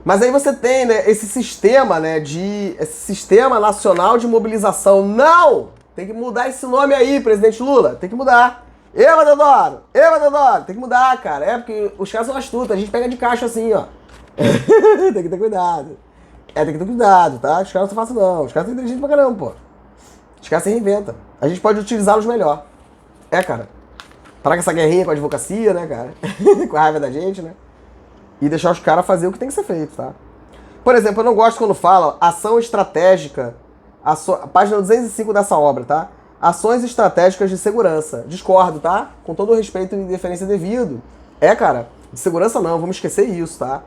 Mas aí você tem, né, esse sistema nacional de mobilização. Não! Tem que mudar esse nome aí, presidente Lula. Tem que mudar. Teodoro, tem que mudar, cara. Porque os caras são astutos, a gente pega de caixa assim, ó. Tem que ter cuidado. Tem que ter cuidado, tá? Os caras não são fáceis, não. Os caras são inteligentes pra caramba, pô. Os caras se reinventam. A gente pode utilizá-los melhor. Cara. Parar com essa guerrinha com a advocacia, né, cara? Com a raiva da gente, né? E deixar os caras fazer o que tem que ser feito, tá? Por exemplo, eu não gosto quando fala ação estratégica, página 205 dessa obra, tá? Ações estratégicas de segurança. Discordo, tá? Com todo o respeito e deferência devido. Cara, de segurança não, vamos esquecer isso, tá?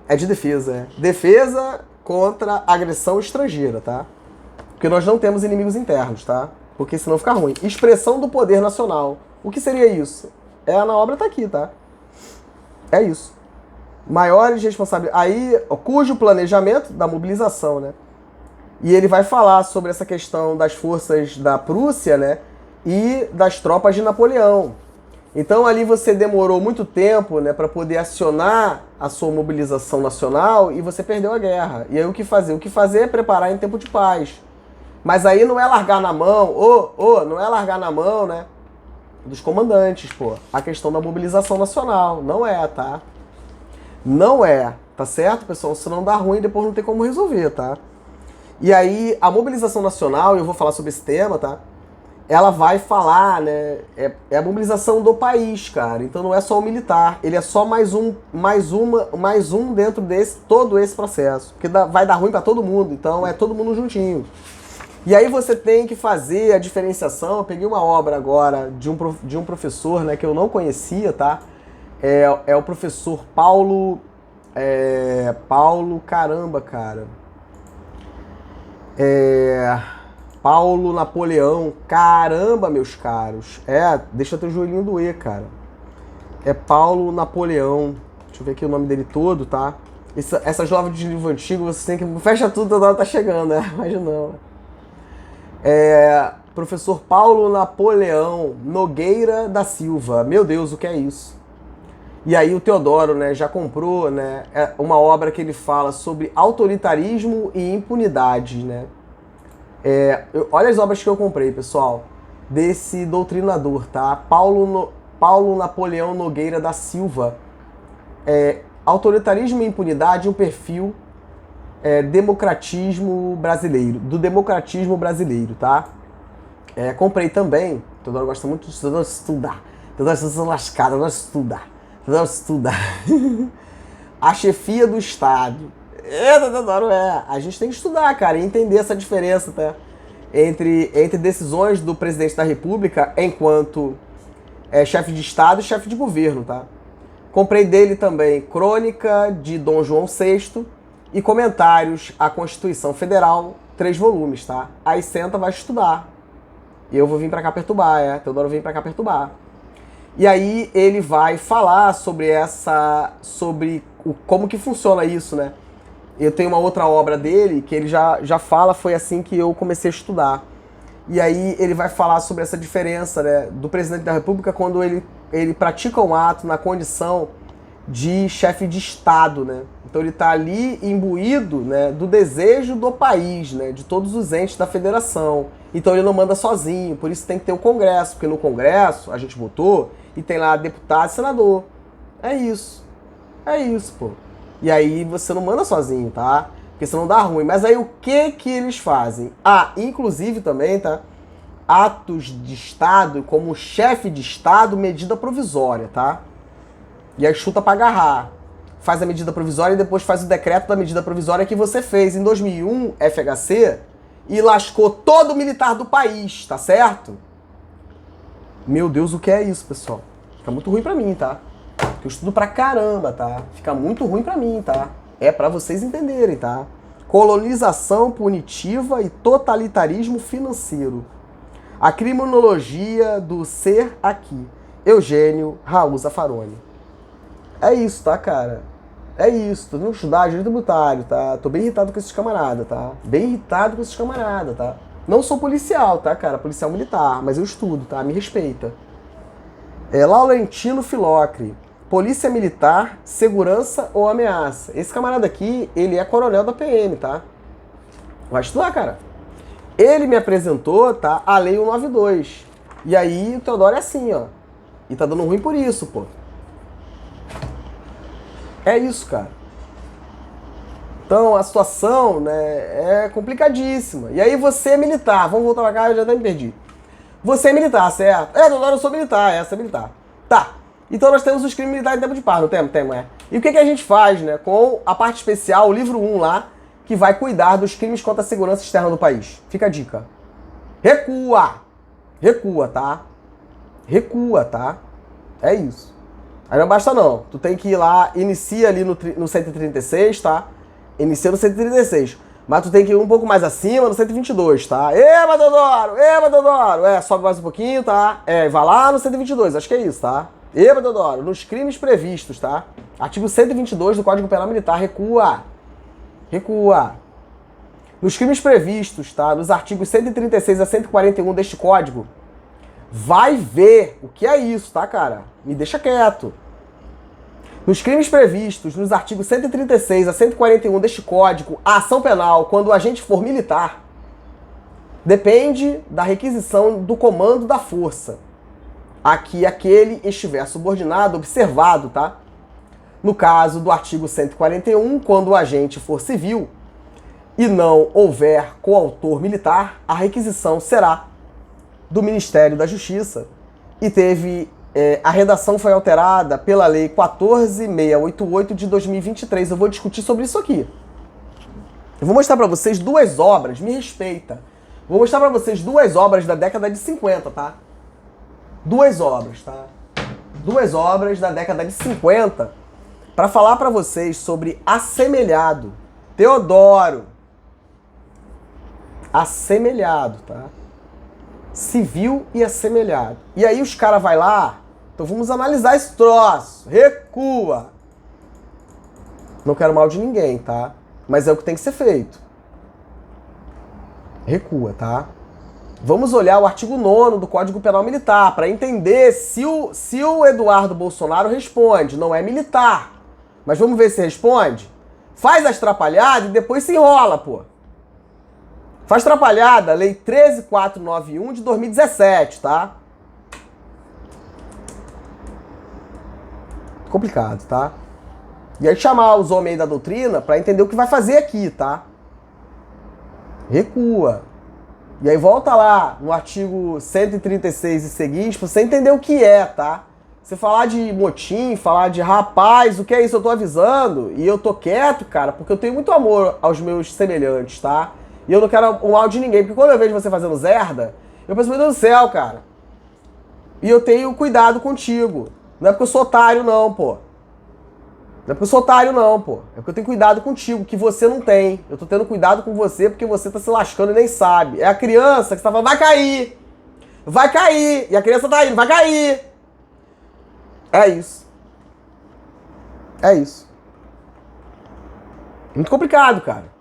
É de defesa, Defesa contra agressão estrangeira, tá? Porque nós não temos inimigos internos, tá? Porque senão fica ruim. Expressão do poder nacional. O que seria isso? Na obra tá aqui, tá? É isso. Maiores responsabilidades. Aí, cujo planejamento da mobilização, né? E ele vai falar sobre essa questão das forças da Prússia, né? E das tropas de Napoleão. Então ali você demorou muito tempo, né, para poder acionar a sua mobilização nacional e você perdeu a guerra. E aí o que fazer? O que fazer é preparar em tempo de paz. Mas aí não é largar na mão, não é largar na mão, né, dos comandantes, pô. A questão da mobilização nacional. Não é, tá? Não é, tá certo, pessoal? Senão dá ruim e depois não tem como resolver, tá? E aí, a mobilização nacional, eu vou falar sobre esse tema, tá? Ela vai falar, né? É a mobilização do país, cara. Então não é só o militar. Ele é só mais um dentro desse, todo esse processo. Porque vai dar ruim pra todo mundo. Então é todo mundo juntinho. E aí você tem que fazer a diferenciação. Eu peguei uma obra agora de um professor, né? Que eu não conhecia, tá? É o professor Paulo... Caramba, cara. Paulo Napoleão. Caramba, meus caros. Deixa teu joelhinho doer, cara. É Paulo Napoleão. Deixa eu ver aqui o nome dele todo, tá? Essas novas de livro antigo, você tem que... Fecha tudo, toda hora tá chegando, né? Mas não. Professor Paulo Napoleão Nogueira da Silva. Meu Deus, o que é isso? E aí o Teodoro, né, já comprou, né, uma obra que ele fala sobre autoritarismo e impunidade, né? Olha as obras que eu comprei, pessoal, desse doutrinador, tá? Paulo Napoleão Nogueira da Silva. Autoritarismo e impunidade, um perfil democratismo brasileiro, tá? Comprei também, o Teodoro gosta muito de estudar. Teodoro gosta de lascada, eu gosto de estudar. A chefia do Estado. A gente tem que estudar, cara, e entender essa diferença, tá? Entre decisões do presidente da República enquanto chefe de Estado e chefe de governo, tá? Comprei dele também Crônica de Dom João VI e Comentários à Constituição Federal, 3 volumes, tá? Aí senta, vai estudar. E eu vou vir pra cá perturbar, Teodoro vem pra cá perturbar. E aí ele vai falar sobre como que funciona isso, né? Eu tenho uma outra obra dele que ele já fala, foi assim que eu comecei a estudar. E aí ele vai falar sobre essa diferença, né, do presidente da República quando ele pratica um ato na condição de chefe de Estado, né? Então ele está ali imbuído, né, do desejo do país, né, de todos os entes da federação. Então ele não manda sozinho, por isso tem que ter o Congresso, porque no Congresso a gente votou e tem lá deputado e senador. É isso, pô. E aí você não manda sozinho, tá? Porque senão dá ruim. Mas aí o que eles fazem? Inclusive também, tá? Atos de Estado, como chefe de Estado, medida provisória, tá? E aí chuta pra agarrar. Faz a medida provisória e depois faz o decreto da medida provisória que você fez em 2001, FHC, e lascou todo o militar do país, tá certo? Meu Deus, o que é isso, pessoal? Fica muito ruim pra mim, tá? Eu estudo pra caramba, tá? Fica muito ruim pra mim, tá? É pra vocês entenderem, tá? Colonização punitiva e totalitarismo financeiro. A criminologia do ser aqui. Eugênio Raul Zaffaroni. É isso, tá, cara? É isso. Tô tentando estudar direito tributário, tá? Tô bem irritado com esses camaradas, tá? Bem irritado com esses camaradas, tá? Não sou policial, tá, cara? Policial militar, mas eu estudo, tá? Me respeita. Laurentino Filocre. Polícia Militar, Segurança ou Ameaça. Esse camarada aqui, ele é coronel da PM, tá? Vai estudar, cara. Ele me apresentou, tá, a Lei 192. E aí o Teodoro é assim, ó. E tá dando ruim por isso, pô. É isso, cara. Então a situação, né, é complicadíssima. E aí você é militar. Vamos voltar pra cá, eu já até me perdi. Você é militar, certo? Teodoro, eu sou militar, essa é militar. Tá. Então nós temos os crimes militares em tempo de paz, não temos? Temos, é. E o que a gente faz, né? Com a parte especial, o livro 1 lá, que vai cuidar dos crimes contra a segurança externa do país. Fica a dica. Recua! Recua, tá? Recua, tá? É isso. Aí não basta não. Tu tem que ir lá, inicia ali no 136, tá? Inicia no 136. Mas tu tem que ir um pouco mais acima no 122, tá? Eba, Deodoro! Eba, Deodoro! É, sobe mais um pouquinho, tá? É, vai lá no 122, acho que é isso, tá? Eba, Deodoro! Nos crimes previstos, tá? Artigo 122 do Código Penal Militar, recua! Recua! Nos crimes previstos, tá? Nos artigos 136 a 141 deste Código, vai ver o que é isso, tá, cara? Me deixa quieto. Nos crimes previstos nos artigos 136 a 141 deste Código, a ação penal, quando o agente for militar, depende da requisição do comando da força a que aquele estiver subordinado, observado, tá? No caso do artigo 141, quando o agente for civil e não houver coautor militar, a requisição será do Ministério da Justiça e teve... a redação foi alterada pela Lei 14.688 de 2023. Eu vou discutir sobre isso aqui. Eu vou mostrar pra vocês duas obras, me respeita. Vou mostrar pra vocês duas obras da década de 50, tá? Duas obras, tá? Duas obras da década de 50 para falar pra vocês sobre assemelhado. Teodoro. Assemelhado, tá? Civil e assemelhado. E aí os caras vai lá, então vamos analisar esse troço. Recua. Não quero mal de ninguém, tá? Mas é o que tem que ser feito. Recua, tá? Vamos olhar o artigo 9º do Código Penal Militar para entender se o Eduardo Bolsonaro responde. Não é militar. Mas vamos ver se responde. Faz as trapalhadas e depois se enrola, pô. Faz trapalhada, Lei 13.491 de 2017, tá? Complicado, tá? E aí chamar os homens aí da doutrina pra entender o que vai fazer aqui, tá? Recua. E aí volta lá no artigo 136 e seguinte pra você entender o que é, tá? Você falar de motim, falar de rapaz, o que é isso? Eu tô avisando e eu tô quieto, cara, porque eu tenho muito amor aos meus semelhantes, tá? E eu não quero o mal de ninguém, porque quando eu vejo você fazendo zerda, eu penso, meu Deus do céu, cara. E eu tenho cuidado contigo. Não é porque eu sou otário, não, pô. Não é porque eu sou otário, não, pô. É porque eu tenho cuidado contigo, que você não tem. Eu tô tendo cuidado com você porque você tá se lascando e nem sabe. É a criança que você tá falando, vai cair! Vai cair! E a criança tá indo, vai cair! É isso. É isso. Muito complicado, cara.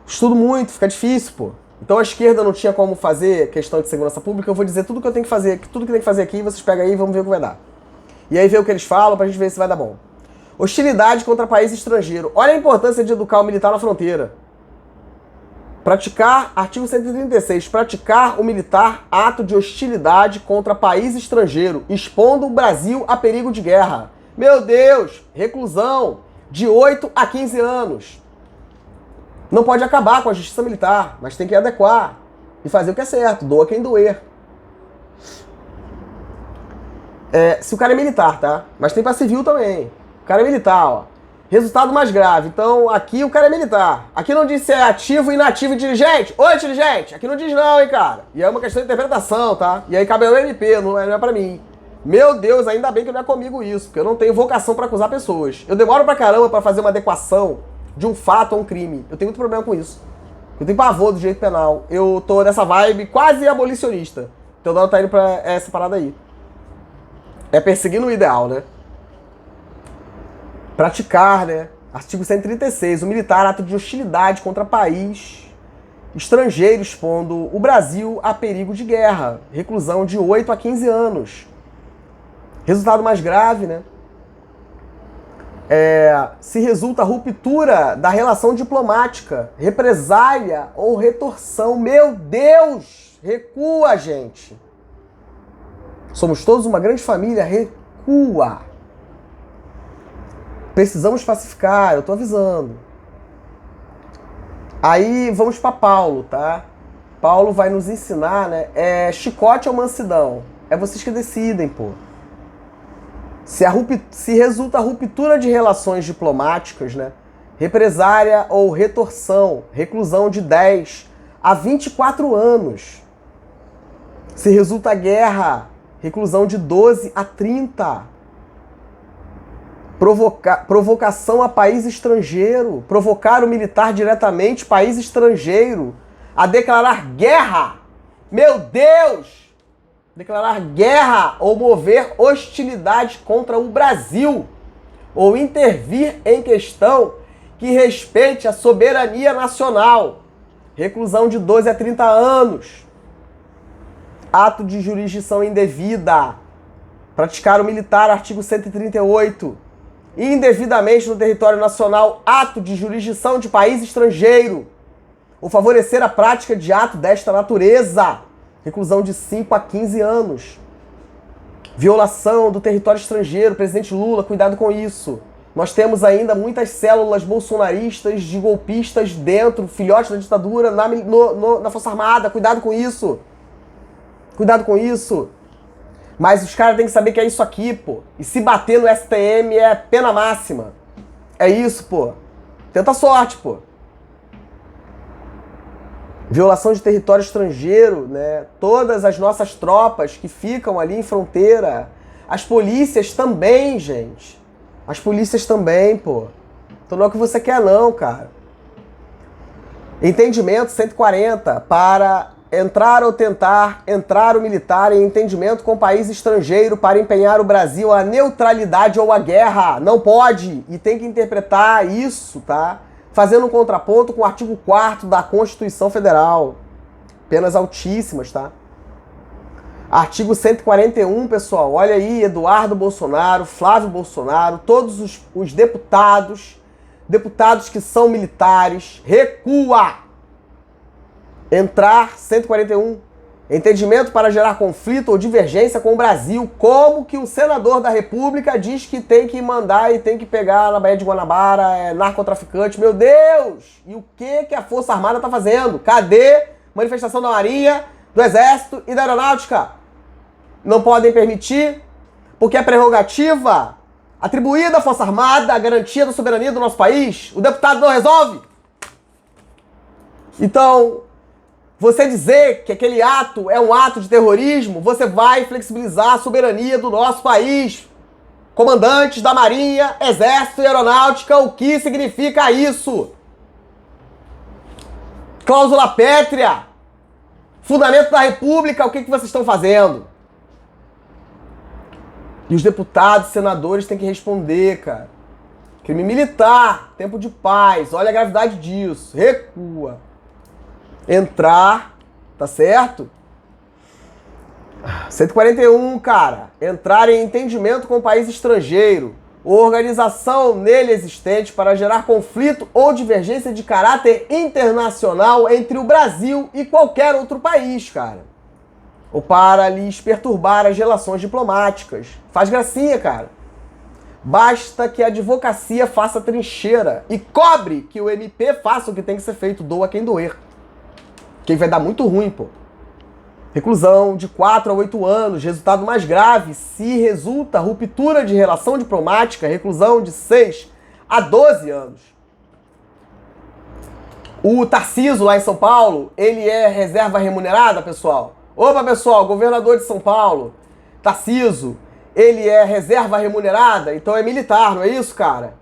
Estudo muito, fica difícil, pô. Então a esquerda não tinha como fazer questão de segurança pública, eu vou dizer tudo que eu tenho que fazer, tudo que tem que fazer aqui, vocês pegam aí e vamos ver o que vai dar. E aí vê o que eles falam pra gente ver se vai dar bom. Hostilidade contra país estrangeiro. Olha a importância de educar o militar na fronteira. Praticar, artigo 136, praticar o militar ato de hostilidade contra país estrangeiro, expondo o Brasil a perigo de guerra. Meu Deus, reclusão de 8 a 15 anos. Não pode acabar com a justiça militar, mas tem que adequar e fazer o que é certo, doa quem doer. Se o cara é militar, tá? Mas tem pra civil também. O cara é militar, ó. Resultado mais grave. Então, aqui o cara é militar. Aqui não diz se é ativo, inativo e dirigente. Oi, dirigente! Aqui não diz não, hein, cara. E é uma questão de interpretação, tá? E aí cabe ao MP, não é pra mim. Meu Deus, ainda bem que não é comigo isso, porque eu não tenho vocação pra acusar pessoas. Eu demoro pra caramba pra fazer uma adequação de um fato a um crime. Eu tenho muito problema com isso. Eu tenho pavor do direito penal. Eu tô nessa vibe quase abolicionista. Então o tá indo pra essa parada aí. É perseguindo o ideal, né? Praticar, né? Artigo 136. O militar ato de hostilidade contra país estrangeiro, expondo o Brasil a perigo de guerra. Reclusão de 8 a 15 anos. Resultado mais grave, né? Se resulta ruptura da relação diplomática, represália ou retorção. Meu Deus! Recua, gente! Somos todos uma grande família, recua! Precisamos pacificar, eu tô avisando. Aí vamos para Paulo, tá? Paulo vai nos ensinar, né? Chicote ou mansidão? É vocês que decidem, pô. Se resulta a ruptura de relações diplomáticas, né? Represária ou retorção, reclusão de 10 a 24 anos. Se resulta guerra, reclusão de 12 a 30. Provocação a país estrangeiro, provocar o militar diretamente país estrangeiro a declarar guerra. Meu Deus! Declarar guerra ou mover hostilidade contra o Brasil ou intervir em questão que respeite a soberania nacional. Reclusão de 12 a 30 anos. Ato de jurisdição indevida. Praticar o militar, artigo 138. Indevidamente no território nacional, ato de jurisdição de país estrangeiro. Ou favorecer a prática de ato desta natureza. Reclusão de 5 a 15 anos. Violação do território estrangeiro. Presidente Lula, cuidado com isso. Nós temos ainda muitas células bolsonaristas de golpistas dentro, filhotes da ditadura, na Força Armada. Cuidado com isso. Cuidado com isso. Mas os caras têm que saber que é isso aqui, pô. E se bater no STM é pena máxima. É isso, pô. Tenta sorte, pô. Violação de território estrangeiro, né? Todas as nossas tropas que ficam ali em fronteira. As polícias também, gente. As polícias também, pô. Então não é o que você quer não, cara. Entendimento 140. Para entrar ou tentar entrar o militar em entendimento com o país estrangeiro para empenhar o Brasil à neutralidade ou à guerra. Não pode. E tem que interpretar isso, tá? Fazendo um contraponto com o artigo 4º da Constituição Federal. Penas altíssimas, tá? Artigo 141, pessoal. Olha aí, Eduardo Bolsonaro, Flávio Bolsonaro, todos os deputados que são militares, recua! Entrar, 141. Entendimento para gerar conflito ou divergência com o Brasil. Como que um senador da República diz que tem que mandar e tem que pegar na Baía de Guanabara narcotraficante? Meu Deus! E o que a Força Armada tá fazendo? Cadê manifestação da Marinha, do Exército e da Aeronáutica? Não podem permitir, porque é prerrogativa atribuída à Força Armada a garantia da soberania do nosso país. O deputado não resolve? Então, você dizer que aquele ato é um ato de terrorismo, você vai flexibilizar a soberania do nosso país. Comandantes da Marinha, Exército e Aeronáutica, o que significa isso? Cláusula pétrea. Fundamento da República, o que vocês estão fazendo? E os deputados, senadores têm que responder, cara. Crime militar, tempo de paz, olha a gravidade disso. Recua. Entrar, tá certo? 141, cara. Entrar em entendimento com o país estrangeiro ou organização nele existente para gerar conflito ou divergência de caráter internacional entre o Brasil e qualquer outro país, cara. Ou para lhes perturbar as relações diplomáticas. Faz gracinha, cara. Basta que a advocacia faça trincheira e cobre que o MP faça o que tem que ser feito, doa quem doer. Que vai dar muito ruim, pô. Reclusão de 4 a 8 anos, resultado mais grave, se resulta ruptura de relação diplomática, reclusão de 6 a 12 anos. O Tarcísio, lá em São Paulo, ele é reserva remunerada, pessoal? Opa, pessoal, governador de São Paulo, Tarcísio, ele é reserva remunerada? Então é militar, não é isso, cara?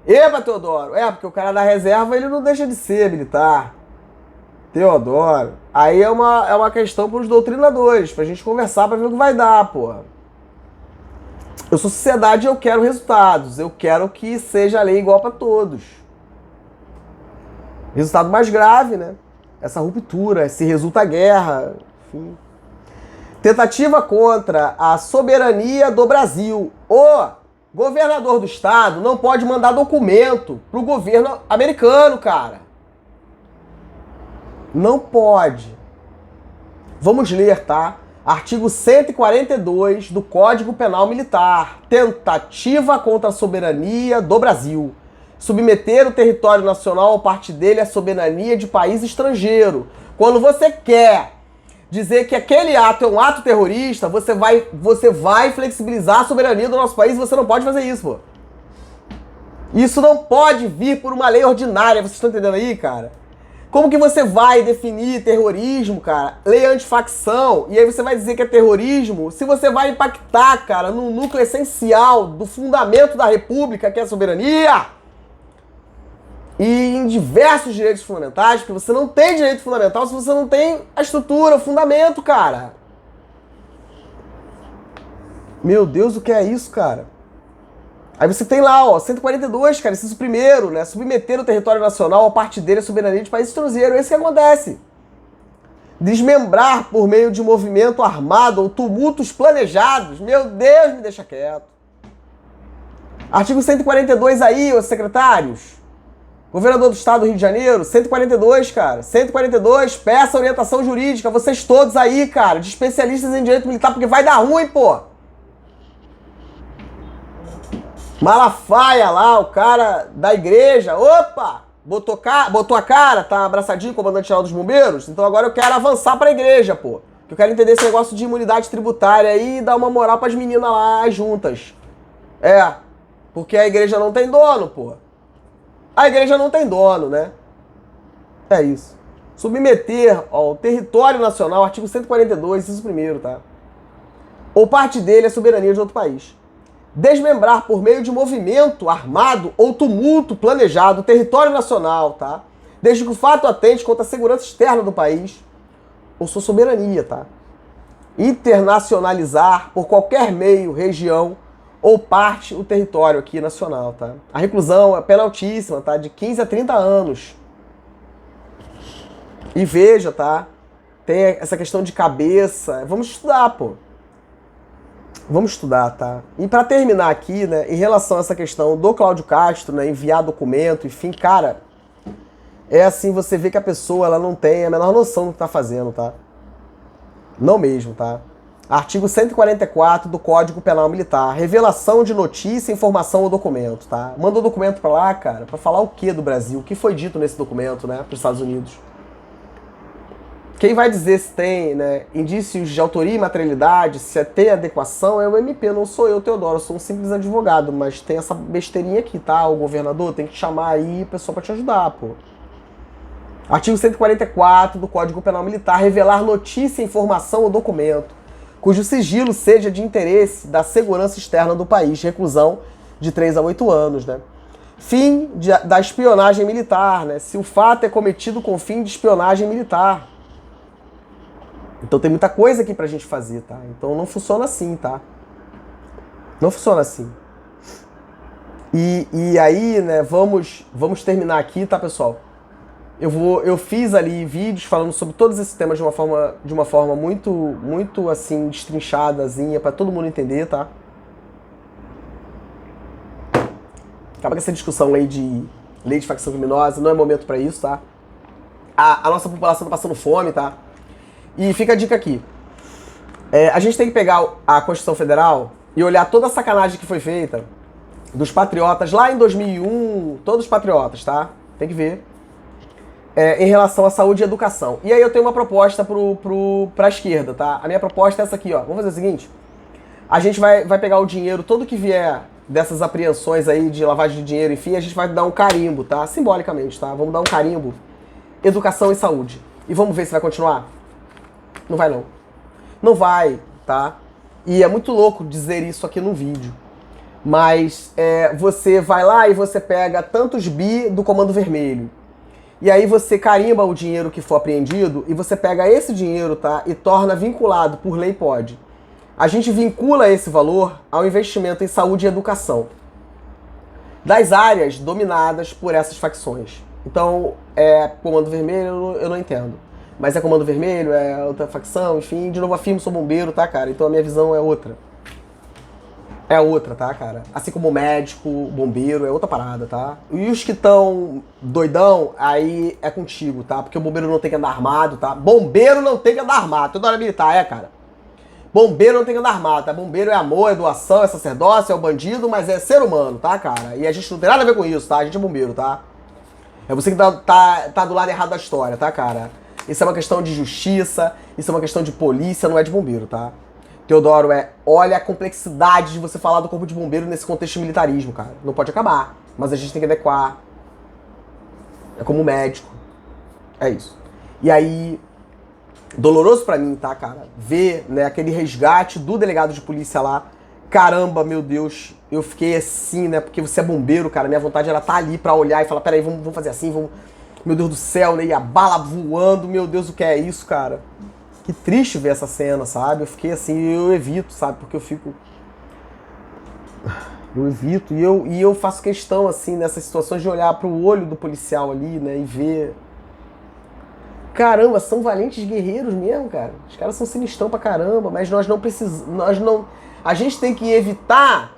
Epa, Teodoro, porque o cara da reserva, ele não deixa de ser militar. Teodoro. Aí é uma questão para os doutrinadores, pra gente conversar, pra ver o que vai dar, porra. Eu sou sociedade e eu quero resultados. Eu quero que seja a lei igual para todos. Resultado mais grave, né? Essa ruptura, se resulta a guerra, enfim. Tentativa contra a soberania do Brasil. O governador do estado não pode mandar documento pro governo americano, cara. Não pode. Vamos ler, tá? Artigo 142 do Código Penal Militar. Tentativa contra a soberania do Brasil. Submeter o território nacional ou parte dele à soberania de país estrangeiro. Quando você quer dizer que aquele ato é um ato terrorista, você vai flexibilizar a soberania do nosso país e você não pode fazer isso, pô. Isso não pode vir por uma lei ordinária, vocês estão entendendo aí, cara? Como que você vai definir terrorismo, cara? Lei antifacção, e aí você vai dizer que é terrorismo se você vai impactar, cara, no núcleo essencial do fundamento da república, que é a soberania. E em diversos direitos fundamentais, porque você não tem direito fundamental se você não tem a estrutura, o fundamento, cara. Meu Deus, o que é isso, cara? Aí você tem lá, ó, 142, cara, inciso primeiro, né? Submeter o território nacional a parte dele à soberania de país estrangeiro. É isso que acontece. Desmembrar por meio de movimento armado ou tumultos planejados. Meu Deus, me deixa quieto. Artigo 142 aí, ô secretários. Governador do Estado do Rio de Janeiro, 142, cara. 142, peça orientação jurídica. Vocês todos aí, cara, de especialistas em direito militar, porque vai dar ruim, pô. Malafaia lá, o cara da igreja, opa, botou a cara, tá abraçadinho, comandante-geral dos bombeiros, então agora eu quero avançar pra igreja, pô. Eu quero entender esse negócio de imunidade tributária aí e dar uma moral pras meninas lá, as juntas. É, porque a igreja não tem dono, pô. A igreja não tem dono, né? É isso. Submeter ao território nacional, artigo 142, inciso 1º, tá? Ou parte dele à soberania de outro país. Desmembrar por meio de movimento armado ou tumulto planejado o território nacional, tá? Desde que o fato atente contra a segurança externa do país ou sua soberania, tá? Internacionalizar por qualquer meio, região ou parte o território aqui nacional, tá? A reclusão é pena altíssima, tá? De 15 a 30 anos. E veja, tá? Tem essa questão de cabeça. Vamos estudar, pô. Vamos estudar, tá? E para terminar aqui, né, em relação a essa questão do Cláudio Castro, né, enviar documento, enfim, cara, é assim, você vê que a pessoa, ela não tem a menor noção do que tá fazendo, tá? Não mesmo, tá? Artigo 144 do Código Penal Militar, revelação de notícia, informação ou documento, tá? Mandou documento pra lá, cara, pra falar o que do Brasil? O que foi dito nesse documento, né, pros Estados Unidos? Quem vai dizer se tem, né, indícios de autoria e materialidade, se tem adequação, é o MP, não sou eu, Teodoro, eu sou um simples advogado, mas tem essa besteirinha aqui, tá? O governador tem que chamar aí a pessoa pra te ajudar, pô. Artigo 144 do Código Penal Militar, revelar notícia, informação ou documento, cujo sigilo seja de interesse da segurança externa do país, reclusão de 3 a 8 anos, né? Fim da espionagem militar, né? Se o fato é cometido com fim de espionagem militar. Então tem muita coisa aqui pra gente fazer, tá? Então não funciona assim, tá? Não funciona assim. E aí, né, vamos terminar aqui, tá, pessoal? Eu fiz ali vídeos falando sobre todos esses temas de uma forma muito assim, destrinchadazinha, pra todo mundo entender, tá? Acaba com essa discussão aí de lei de facção criminosa, não é momento pra isso, tá? A nossa população tá passando fome, tá? E fica a dica aqui. A gente tem que pegar a Constituição Federal e olhar toda a sacanagem que foi feita dos patriotas lá em 2001, todos os patriotas, tá? Tem que ver. Em relação à saúde e educação. E aí eu tenho uma proposta pra esquerda, tá? A minha proposta é essa aqui, ó. Vamos fazer o seguinte. A gente vai pegar o dinheiro, todo que vier dessas apreensões aí de lavagem de dinheiro, enfim, a gente vai dar um carimbo, tá? Simbolicamente, tá? Vamos dar um carimbo. Educação e saúde. E vamos ver se vai continuar. Não vai não. Não vai, tá? E é muito louco dizer isso aqui no vídeo. Mas você vai lá e você pega tantos bi do Comando Vermelho. E aí você carimba o dinheiro que for apreendido e você pega esse dinheiro, tá? E torna vinculado, por lei pode. A gente vincula esse valor ao investimento em saúde e educação das áreas dominadas por essas facções. Então, Comando Vermelho eu não entendo. Mas é Comando Vermelho, é outra facção, enfim. De novo, afirmo, sou bombeiro, tá, cara? Então a minha visão é outra. É outra, tá, cara? Assim como médico, bombeiro, é outra parada, tá? E os que estão doidão, aí é contigo, tá? Porque o bombeiro não tem que andar armado, tá? Bombeiro não tem que andar armado. Toda hora militar, cara. Bombeiro não tem que andar armado, tá? Bombeiro é amor, é doação, é sacerdócio, é o bandido, mas é ser humano, tá, cara? E a gente não tem nada a ver com isso, tá? A gente é bombeiro, tá? É você que tá do lado errado da história, tá, cara? Isso é uma questão de justiça, isso é uma questão de polícia, não é de bombeiro, tá? Teodoro, olha a complexidade de você falar do corpo de bombeiro nesse contexto de militarismo, cara. Não pode acabar, mas a gente tem que adequar. É como médico. É isso. E aí, doloroso pra mim, tá, cara? Ver, né, aquele resgate do delegado de polícia lá. Caramba, meu Deus, eu fiquei assim, né? Porque você é bombeiro, cara. Minha vontade era estar ali pra olhar e falar, peraí, vamos fazer assim, vamos... Meu Deus do céu, né? E a bala voando, meu Deus, o que é isso, cara? Que triste ver essa cena, sabe? Eu fiquei assim, eu evito, sabe? Porque eu fico... Eu evito. E eu faço questão, assim, nessas situações de olhar pro olho do policial ali, né? E ver... Caramba, são valentes guerreiros mesmo, cara. Os caras são sinistrão pra caramba, mas nós não precisamos... A gente tem que evitar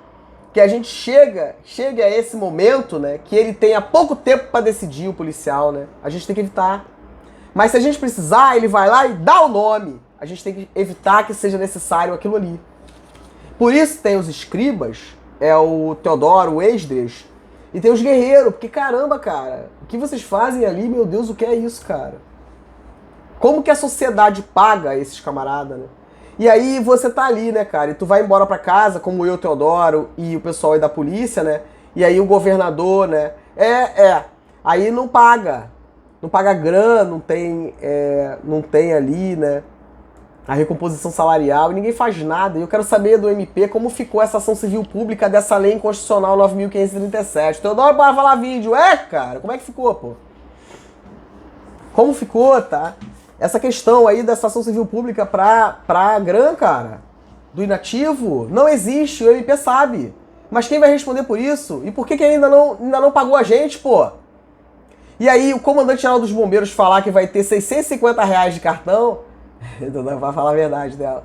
que a gente chegue a esse momento, né? Que ele tenha pouco tempo pra decidir, o policial, né? A gente tem que evitar. Mas se a gente precisar, ele vai lá e dá o nome. A gente tem que evitar que seja necessário aquilo ali. Por isso tem os escribas, é o Teodoro, o Esdras, e tem os guerreiros, porque caramba, cara, o que vocês fazem ali, meu Deus, o que é isso, cara? Como que a sociedade paga esses camaradas, né? E aí você tá ali, né, cara, e tu vai embora pra casa, como eu, Teodoro, e o pessoal aí da polícia, né, e aí o governador, né, aí não paga grana, não tem ali, né, a recomposição salarial, e ninguém faz nada. E eu quero saber do MP como ficou essa ação civil pública dessa lei inconstitucional 9.537. Teodoro, para falar vídeo. Cara, como é que ficou, pô? Como ficou, tá? Essa questão aí dessa ação civil pública pra GRAN, cara, do inativo, não existe, o MP sabe. Mas quem vai responder por isso? E por que ainda não pagou a gente, pô? E aí o comandante-geral dos bombeiros falar que vai ter R$650 de cartão... Teodoro vai falar a verdade dela.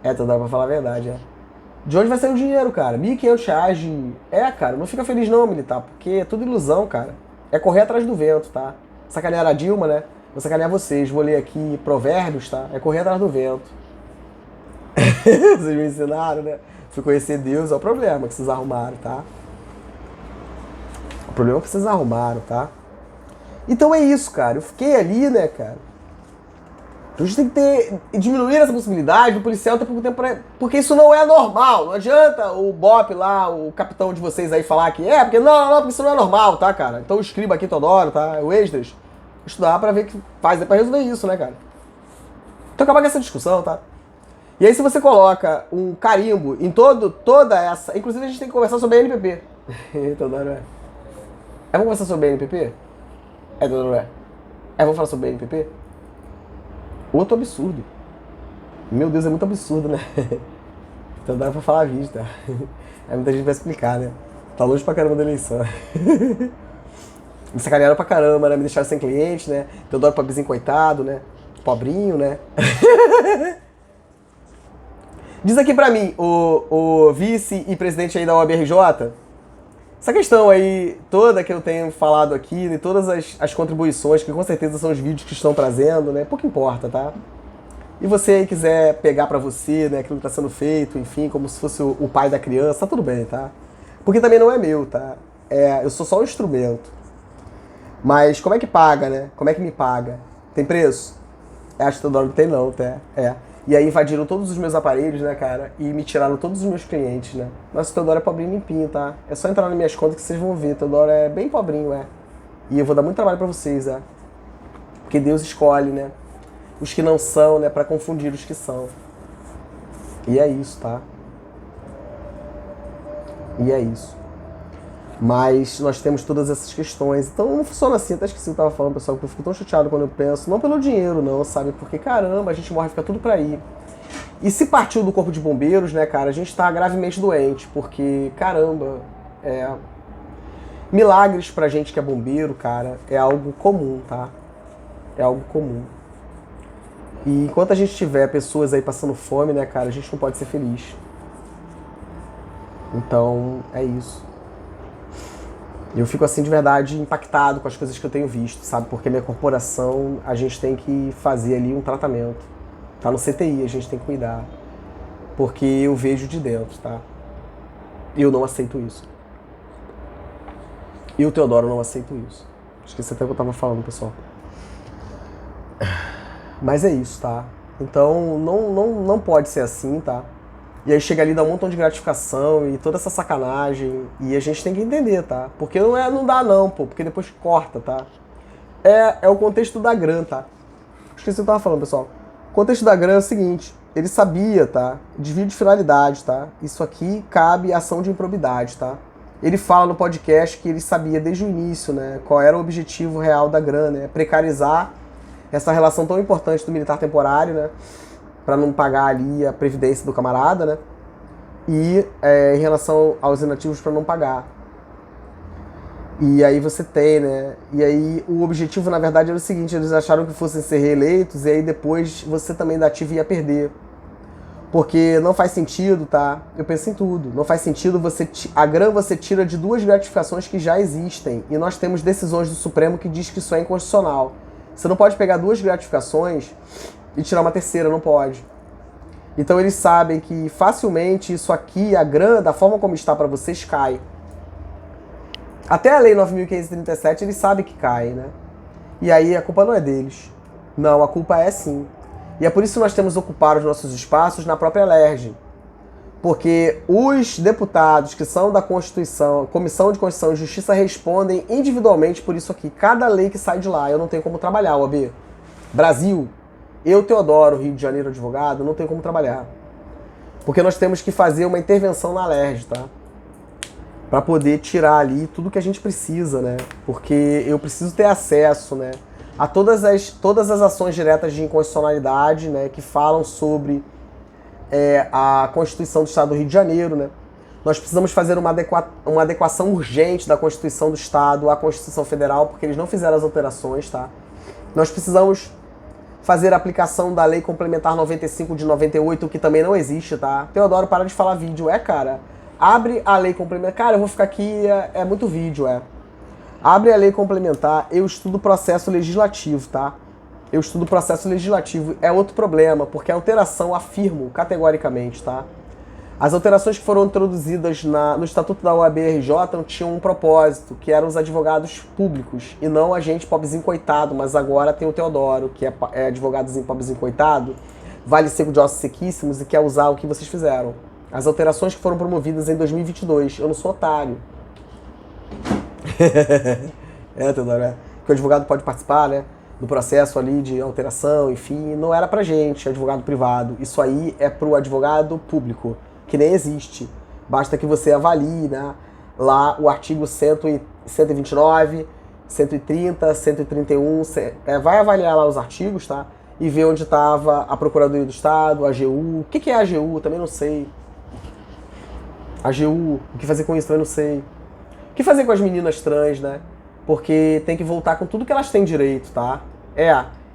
Teodoro vai falar a verdade, De onde vai sair o dinheiro, cara? R$1.500 de... cara, não fica feliz não, militar, porque é tudo ilusão, cara. É correr atrás do vento, tá? Sacanear a Dilma, né? Vou sacanear vocês. Vou ler aqui provérbios, tá? É correr atrás do vento. Vocês me ensinaram, né? Fui conhecer Deus, é o problema que vocês arrumaram, tá? O problema que vocês arrumaram, tá? Então é isso, cara. Eu fiquei ali, né, cara? A gente tem que diminuir essa possibilidade do policial ter pouco tempo pra... Porque isso não é normal. Não adianta o Bop lá, o capitão de vocês aí falar que porque porque isso não é normal, tá, cara? Então o escriba aqui, Teodoro, tá? O Esdras, estudar pra ver o que faz, pra resolver isso, né, cara? Então acabar com essa discussão, tá? E aí se você coloca um carimbo em toda essa... Inclusive a gente tem que conversar sobre a NPP. Teodoro, vamos conversar sobre a NPP? Teodoro, vamos falar sobre a NPP? Outro absurdo. Meu Deus, é muito absurdo, né? Então dá pra falar vídeo, tá? Aí muita gente vai explicar, né? Tá longe pra caramba da eleição. Me sacanearam pra caramba, né? Me deixaram sem cliente, né? Teodoro pobrezinho coitado, né? Pobrinho, né? Diz aqui pra mim, o vice e presidente aí da OAB-RJ, essa questão aí toda que eu tenho falado aqui, e todas as contribuições, que com certeza são os vídeos que estão trazendo, né? Pouco importa, tá? E você aí quiser pegar pra você, né, aquilo que tá sendo feito, enfim, como se fosse o pai da criança, tá tudo bem, tá? Porque também não é meu, tá? Eu sou só um instrumento. Mas como é que paga, né? Como é que me paga? Tem preço? Acho que Teodoro não tem não, tá? E aí invadiram todos os meus aparelhos, né, cara? E me tiraram todos os meus clientes, né? Nossa, o Teodoro é pobrinho limpinho, tá? É só entrar nas minhas contas que vocês vão ver. O Teodoro é bem pobrinho, E eu vou dar muito trabalho pra vocês, Porque Deus escolhe, né? Os que não são, né? Pra confundir os que são. E é isso, tá? E é isso. Mas nós temos todas essas questões. Então não funciona assim. Até esqueci o que eu tava falando, pessoal, porque eu fico tão chateado quando eu penso. Não pelo dinheiro, não, sabe? Porque, caramba, a gente morre, fica tudo pra ir. E se partiu do corpo de bombeiros, né, cara, a gente tá gravemente doente. Porque, caramba, milagres pra gente que é bombeiro, cara, é algo comum, tá? É algo comum. E enquanto a gente tiver pessoas aí passando fome, né, cara, a gente não pode ser feliz. Então, é isso. Eu fico assim de verdade impactado com as coisas que eu tenho visto, sabe? Porque minha corporação, a gente tem que fazer ali um tratamento. Tá no CTI, a gente tem que cuidar. Porque eu vejo de dentro, tá? E eu não aceito isso. E o Teodoro não aceita isso. Esqueci até o que eu tava falando, pessoal. Mas é isso, tá? Então não pode ser assim, tá? E aí chega ali, dá um montão de gratificação e toda essa sacanagem. E a gente tem que entender, tá? Porque não dá não, pô. Porque depois corta, tá? É o contexto da Gran, tá? Esqueci o que eu tava falando, pessoal. O contexto da Gran é o seguinte. Ele sabia, tá? Desvio de finalidade, tá? Isso aqui cabe ação de improbidade, tá? Ele fala no podcast que ele sabia desde o início, né? Qual era o objetivo real da Gran, né? Precarizar essa relação tão importante do militar temporário, né? Para não pagar ali a previdência do camarada, né? E em relação aos inativos para não pagar. E aí você tem, né? E aí o objetivo, na verdade, era o seguinte, eles acharam que fossem ser reeleitos e aí depois você também da ativa ia perder. Porque não faz sentido, tá? Eu penso em tudo. Não faz sentido a Gran você tira de 2 gratificações que já existem. E nós temos decisões do Supremo que diz que isso é inconstitucional. Você não pode pegar 2 gratificações e tirar uma terceira, não pode. Então eles sabem que facilmente isso aqui, a Gran, da forma como está para vocês, cai. Até a Lei 9.537 eles sabem que cai, né? E aí a culpa não é deles. Não, a culpa é sim. E é por isso que nós temos que ocupar os nossos espaços na própria LERJ. Porque os deputados que são da Constituição, Comissão de Constituição e Justiça, respondem individualmente por isso aqui. Cada lei que sai de lá, eu não tenho como trabalhar, OAB. Brasil, eu, Teodoro, Rio de Janeiro, advogado, não tenho como trabalhar. Porque nós temos que fazer uma intervenção na LERJ, tá? Para poder tirar ali tudo que a gente precisa, né? Porque eu preciso ter acesso, né? A todas as ações diretas de inconstitucionalidade, né? Que falam sobre a Constituição do Estado do Rio de Janeiro, né? Nós precisamos fazer uma adequação urgente da Constituição do Estado à Constituição Federal, porque eles não fizeram as alterações, tá? Nós precisamos fazer a aplicação da Lei Complementar 95 de 98, que também não existe, tá? Teodoro, para de falar vídeo. Cara, abre a Lei Complementar. Cara, eu vou ficar aqui, é muito vídeo, Abre a Lei Complementar, eu estudo processo legislativo, tá? Eu estudo processo legislativo, é outro problema, porque a alteração, afirmo categoricamente, tá? As alterações que foram introduzidas no Estatuto da OAB-RJ tinham um propósito, que eram os advogados públicos, e não a gente pobrezinho coitado, mas agora tem o Teodoro, que é advogadozinho pobrezinho coitado, vale seco de ossos sequíssimos e quer usar o que vocês fizeram. As alterações que foram promovidas em 2022, eu não sou otário. Teodoro, que o advogado pode participar, né? Do processo ali de alteração, enfim, não era pra gente, advogado privado. Isso aí é pro advogado público, que nem existe. Basta que você avalie, né, lá o artigo 129, 130, 131, vai avaliar lá os artigos, tá? E ver onde estava a Procuradoria do Estado, a AGU. O que é a AGU? Também não sei. A AGU, o que fazer com isso? Também não sei. O que fazer com as meninas trans, né? Porque tem que voltar com tudo que elas têm direito, tá?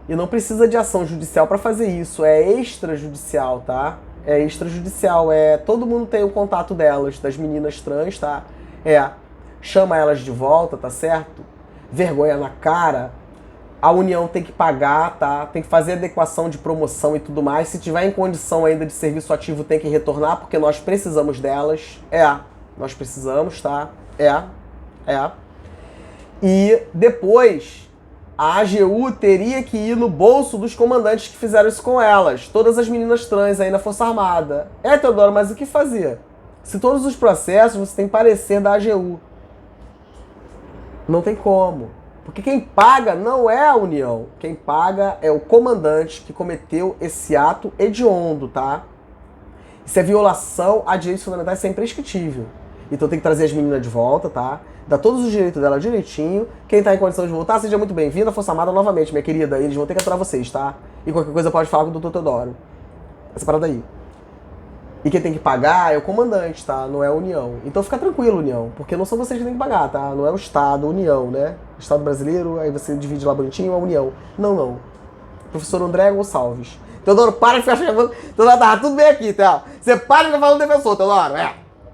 E não precisa de ação judicial para fazer isso, é extrajudicial, tá? É extrajudicial, todo mundo tem o contato delas, das meninas trans, tá? Chama elas de volta, tá certo? Vergonha na cara, a União tem que pagar, tá? Tem que fazer adequação de promoção e tudo mais, se tiver em condição ainda de serviço ativo tem que retornar, porque nós precisamos delas, nós precisamos, tá? E depois, a AGU teria que ir no bolso dos comandantes que fizeram isso com elas. Todas as meninas trans aí na Força Armada. Teodoro, mas o que fazer? Se todos os processos você tem parecer da AGU. Não tem como. Porque quem paga não é a União. Quem paga é o comandante que cometeu esse ato hediondo, tá? Isso é violação a direitos fundamentais, isso é imprescritível. Então tem que trazer as meninas de volta, tá? Dá todos os direitos dela direitinho. Quem tá em condição de voltar, seja muito bem-vindo à Força Armada novamente, minha querida. Eles vão ter que aturar vocês, tá? E qualquer coisa pode falar com o Dr. Teodoro. Essa parada aí. E quem tem que pagar é o comandante, tá? Não é a União. Então fica tranquilo, União. Porque não são vocês que tem que pagar, tá? Não é o Estado, a União, né? Estado brasileiro, aí você divide lá bonitinho, a União. Não. Professor André Gonçalves. Teodoro, para de ficar chamando. Teodoro, tá tudo bem aqui, tá? Você para de ficar falando defensor, Teodoro.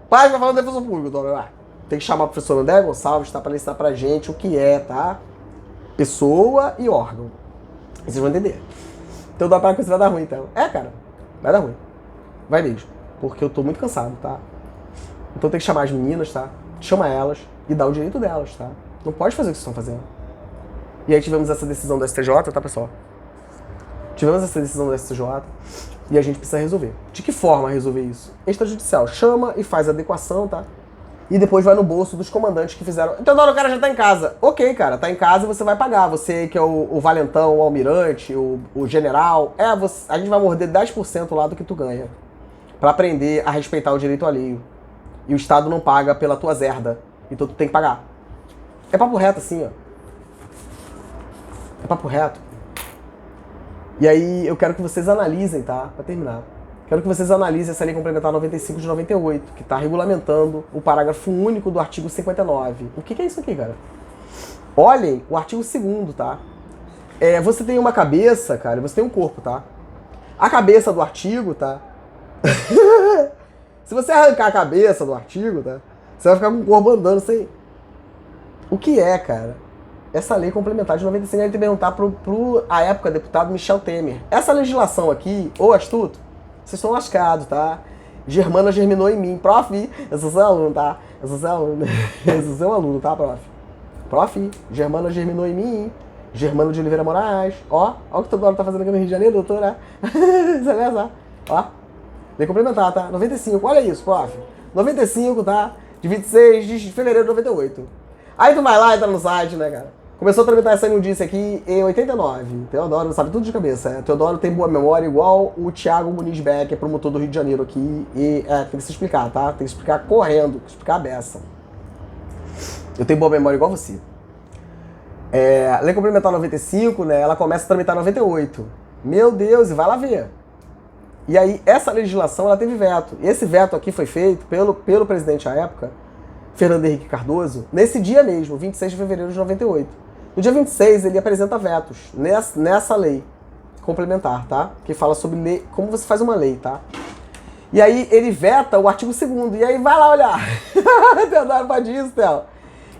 Para de ficar falando defensor público, Teodoro. Tem que chamar o professor André Gonçalves, tá? Pra ele ensinar pra gente o que é, tá? Pessoa e órgão. E vocês vão entender. Então dá pra coisa vai dar ruim, então. Cara. Vai dar ruim. Vai mesmo. Porque eu tô muito cansado, tá? Então tem que chamar as meninas, tá? Chama elas e dá o direito delas, tá? Não pode fazer o que vocês estão fazendo. E aí tivemos essa decisão do STJ, tá, pessoal? Tivemos essa decisão do STJ e a gente precisa resolver. De que forma resolver isso? Extrajudicial. Chama e faz adequação, tá? E depois vai no bolso dos comandantes que fizeram. Então, não, o cara já tá em casa. Ok, cara, tá em casa e você vai pagar. Você que é o valentão, o almirante, o general. A gente vai morder 10% lá do que tu ganha. Pra aprender a respeitar o direito alheio. E o Estado não paga pela tua zerda. Então tu tem que pagar. É papo reto assim, ó. É papo reto. E aí eu quero que vocês analisem, tá? Pra terminar. Quero que vocês analisem essa lei complementar 95 de 98, que está regulamentando o parágrafo único do artigo 59. O que é isso aqui, cara? Olhem o artigo 2º, tá? Você tem uma cabeça, cara, e você tem um corpo, tá? A cabeça do artigo, tá? Se você arrancar a cabeça do artigo, tá? Você vai ficar com o corpo andando sem... O que é, cara? Essa lei complementar de 95, a gente tem que perguntar pro, à época, deputado Michel Temer. Essa legislação aqui, ô astuto, vocês estão lascados, tá? Germana germinou em mim. Prof, eu sou seu aluno, tá? Eu sou seu aluno. Eu sou seu aluno, tá, prof? Prof, Germana germinou em mim. Germano de Oliveira Moraes. Ó o que todo mundo tá fazendo aqui no Rio de Janeiro, doutora. Você vai ver, ó. Lei complementar, tá? 95, olha isso, prof. 95, tá? De 26 de fevereiro de 98. Aí tu vai lá e entra no site, né, cara? Começou a tramitar essa notícia aqui em 89. Teodoro sabe tudo de cabeça. Teodoro tem boa memória, igual o Thiago Muniz Becker, promotor do Rio de Janeiro aqui. E tem que se explicar, tá? Tem que explicar correndo, tem que explicar a beça. Eu tenho boa memória igual você. Lei complementar 95, né? Ela começa a tramitar em 98. Meu Deus, e vai lá ver. E aí, essa legislação, ela teve veto. E esse veto aqui foi feito pelo presidente à época, Fernando Henrique Cardoso, nesse dia mesmo, 26 de fevereiro de 98. No dia 26, ele apresenta vetos nessa lei complementar, tá? Que fala sobre lei, como você faz uma lei, tá? E aí ele veta o artigo 2º, e aí vai lá olhar. Teodoro faz disso, Theo.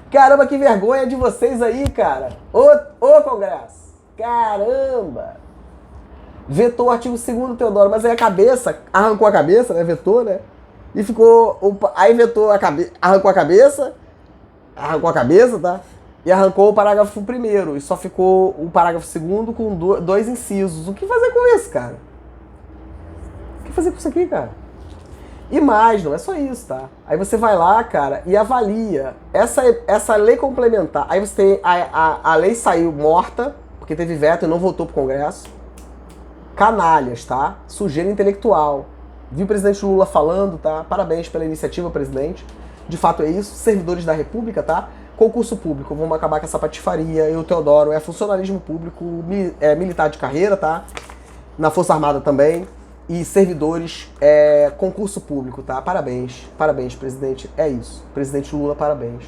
Caramba, que vergonha de vocês aí, cara. Ô Congresso. Caramba. Vetou o artigo 2º, Teodoro, mas aí a cabeça, arrancou a cabeça, né? Vetou, né? E ficou... Aí vetou a cabeça, arrancou a cabeça, tá? E arrancou o parágrafo 1º, e só ficou o parágrafo 2º com dois incisos. O que fazer com isso, cara? O que fazer com isso aqui, cara? E mais, não é só isso, tá? Aí você vai lá, cara, e avalia essa lei complementar. Aí você tem... A lei saiu morta, porque teve veto e não voltou pro Congresso. Canalhas, tá? Sujeira intelectual. Viu o presidente Lula falando, tá? Parabéns pela iniciativa, presidente. De fato é isso. Servidores da República, tá? Concurso público, vamos acabar com essa patifaria. Eu, Teodoro, funcionalismo público, militar de carreira, tá? Na Força Armada também. E servidores, concurso público, tá? Parabéns, parabéns, presidente. É isso. Presidente Lula, parabéns.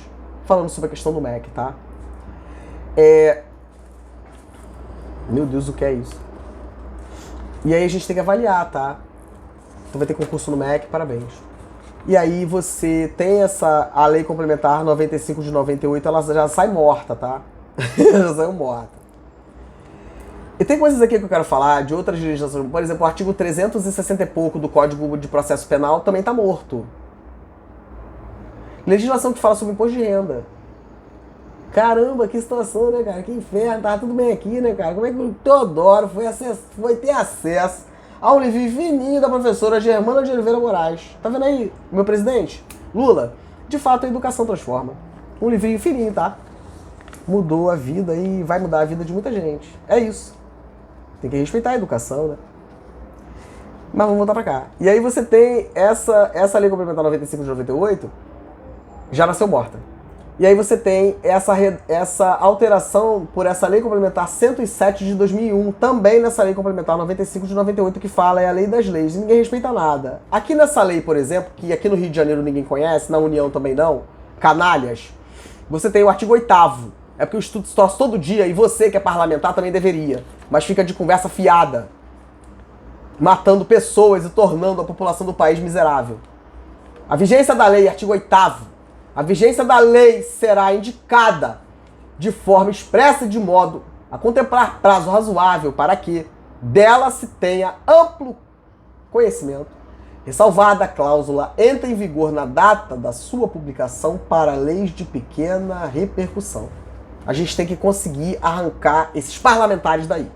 Falando sobre a questão do MEC, tá? Meu Deus, o que é isso? E aí a gente tem que avaliar, tá? Então vai ter concurso no MEC, parabéns. E aí você tem a lei complementar 95 de 98, ela já sai morta, tá? Já saiu morta. E tem coisas aqui que eu quero falar de outras legislações. Por exemplo, o artigo 360 e pouco do Código de Processo Penal também tá morto. Legislação que fala sobre imposto de renda. Caramba, que situação, né, cara? Que inferno. Tava tudo bem aqui, né, cara? Como é que o Teodoro foi ter acesso ao livrinho fininho da professora Germana de Oliveira Moraes? Tá vendo aí, meu presidente? Lula, de fato a educação transforma. Um livrinho fininho, tá? Mudou a vida e vai mudar a vida de muita gente. É isso. Tem que respeitar a educação, né? Mas vamos voltar pra cá. E aí você tem essa lei complementar 95 de 98, já nasceu morta. E aí você tem essa alteração por essa lei complementar 107 de 2001, também nessa lei complementar 95 de 98, que fala é a lei das leis, e ninguém respeita nada. Aqui nessa lei, por exemplo, que aqui no Rio de Janeiro ninguém conhece, na União também não, canalhas, você tem o artigo 8º. É porque o estudo se torce todo dia, e você que é parlamentar também deveria, mas fica de conversa fiada, matando pessoas e tornando a população do país miserável. A vigência da lei, artigo 8º, a vigência da lei será indicada de forma expressa e de modo a contemplar prazo razoável para que dela se tenha amplo conhecimento, ressalvada a cláusula entra em vigor na data da sua publicação para leis de pequena repercussão. A gente tem que conseguir arrancar esses parlamentares daí.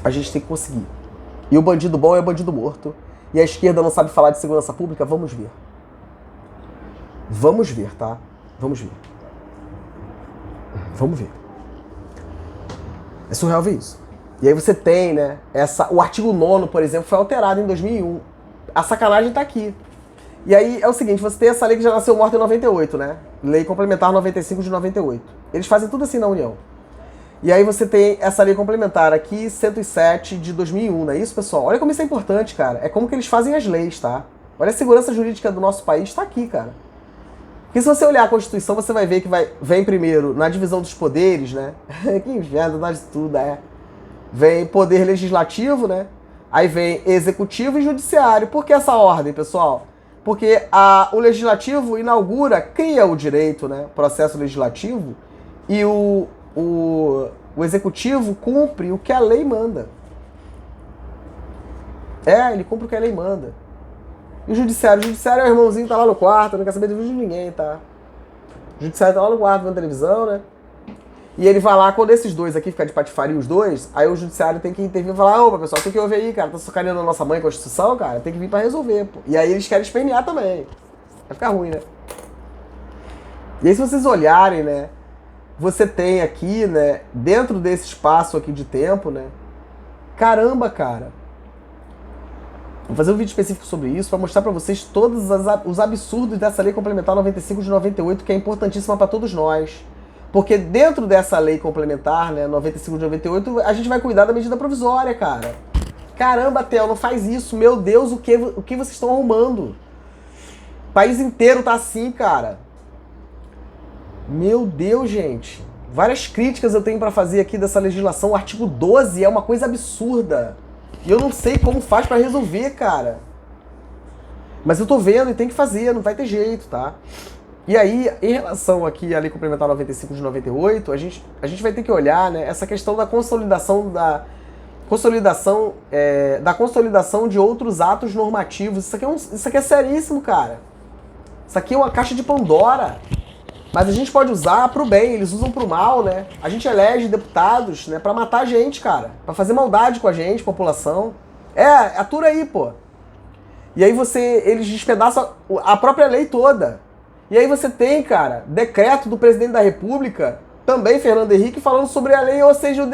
A gente tem que conseguir. E o bandido bom é o bandido morto. E a esquerda não sabe falar de segurança pública? Vamos ver. Vamos ver, tá? Vamos ver. Vamos ver. É surreal ver isso. E aí você tem, né, o artigo 9º, por exemplo, foi alterado em 2001. A sacanagem tá aqui. E aí é o seguinte, você tem essa lei que já nasceu morta em 98, né? Lei Complementar 95 de 98. Eles fazem tudo assim na União. E aí você tem essa lei complementar aqui, 107 de 2001, não é isso, pessoal? Olha como isso é importante, cara. É como que eles fazem as leis, tá? Olha a segurança jurídica do nosso país, tá aqui, cara. Porque se você olhar a Constituição, você vai ver que vem primeiro na divisão dos poderes, né? Que inferno, nós tudo, é. Vem poder legislativo, né? Aí vem executivo e judiciário. Por que essa ordem, pessoal? Porque o legislativo inaugura, cria o direito, né? Processo legislativo. E o executivo cumpre o que a lei manda. Ele cumpre o que a lei manda. E o judiciário é o irmãozinho que tá lá no quarto, não quer saber de ninguém, tá? O judiciário tá lá no quarto, vendo televisão, né? E ele vai lá, quando esses dois aqui ficam de patifaria, os dois, aí o judiciário tem que intervir e falar, opa, pessoal, o que houve aí, cara? Tá sacaneando a nossa mãe Constituição, cara? Tem que vir pra resolver, pô. E aí eles querem espernear também. Vai ficar ruim, né? E aí se vocês olharem, né, você tem aqui, né, dentro desse espaço aqui de tempo, né, caramba, cara. Vou fazer um vídeo específico sobre isso para mostrar para vocês todos os absurdos dessa lei complementar 95 de 98, que é importantíssima para todos nós. Porque dentro dessa lei complementar, né, 95 de 98, a gente vai cuidar da medida provisória, cara. Caramba, Theo, não faz isso. Meu Deus, o que vocês estão arrumando? O país inteiro tá assim, cara. Meu Deus, gente. Várias críticas eu tenho para fazer aqui dessa legislação. O artigo 12 é uma coisa absurda. E eu não sei como faz pra resolver, cara. Mas eu tô vendo e tem que fazer, não vai ter jeito, tá? E aí, em relação aqui à Lei Complementar 95 de 98, a gente vai ter que olhar, né, essa questão da consolidação de outros atos normativos. Isso aqui é seríssimo, cara. Isso aqui é uma caixa de Pandora. Mas a gente pode usar pro bem, eles usam pro mal, né? A gente elege deputados, né, pra matar a gente, cara. Pra fazer maldade com a gente, população. Atura aí, pô. E aí eles despedaçam a própria lei toda. E aí você tem, cara, decreto do presidente da República, também Fernando Henrique, falando sobre a lei, ou seja,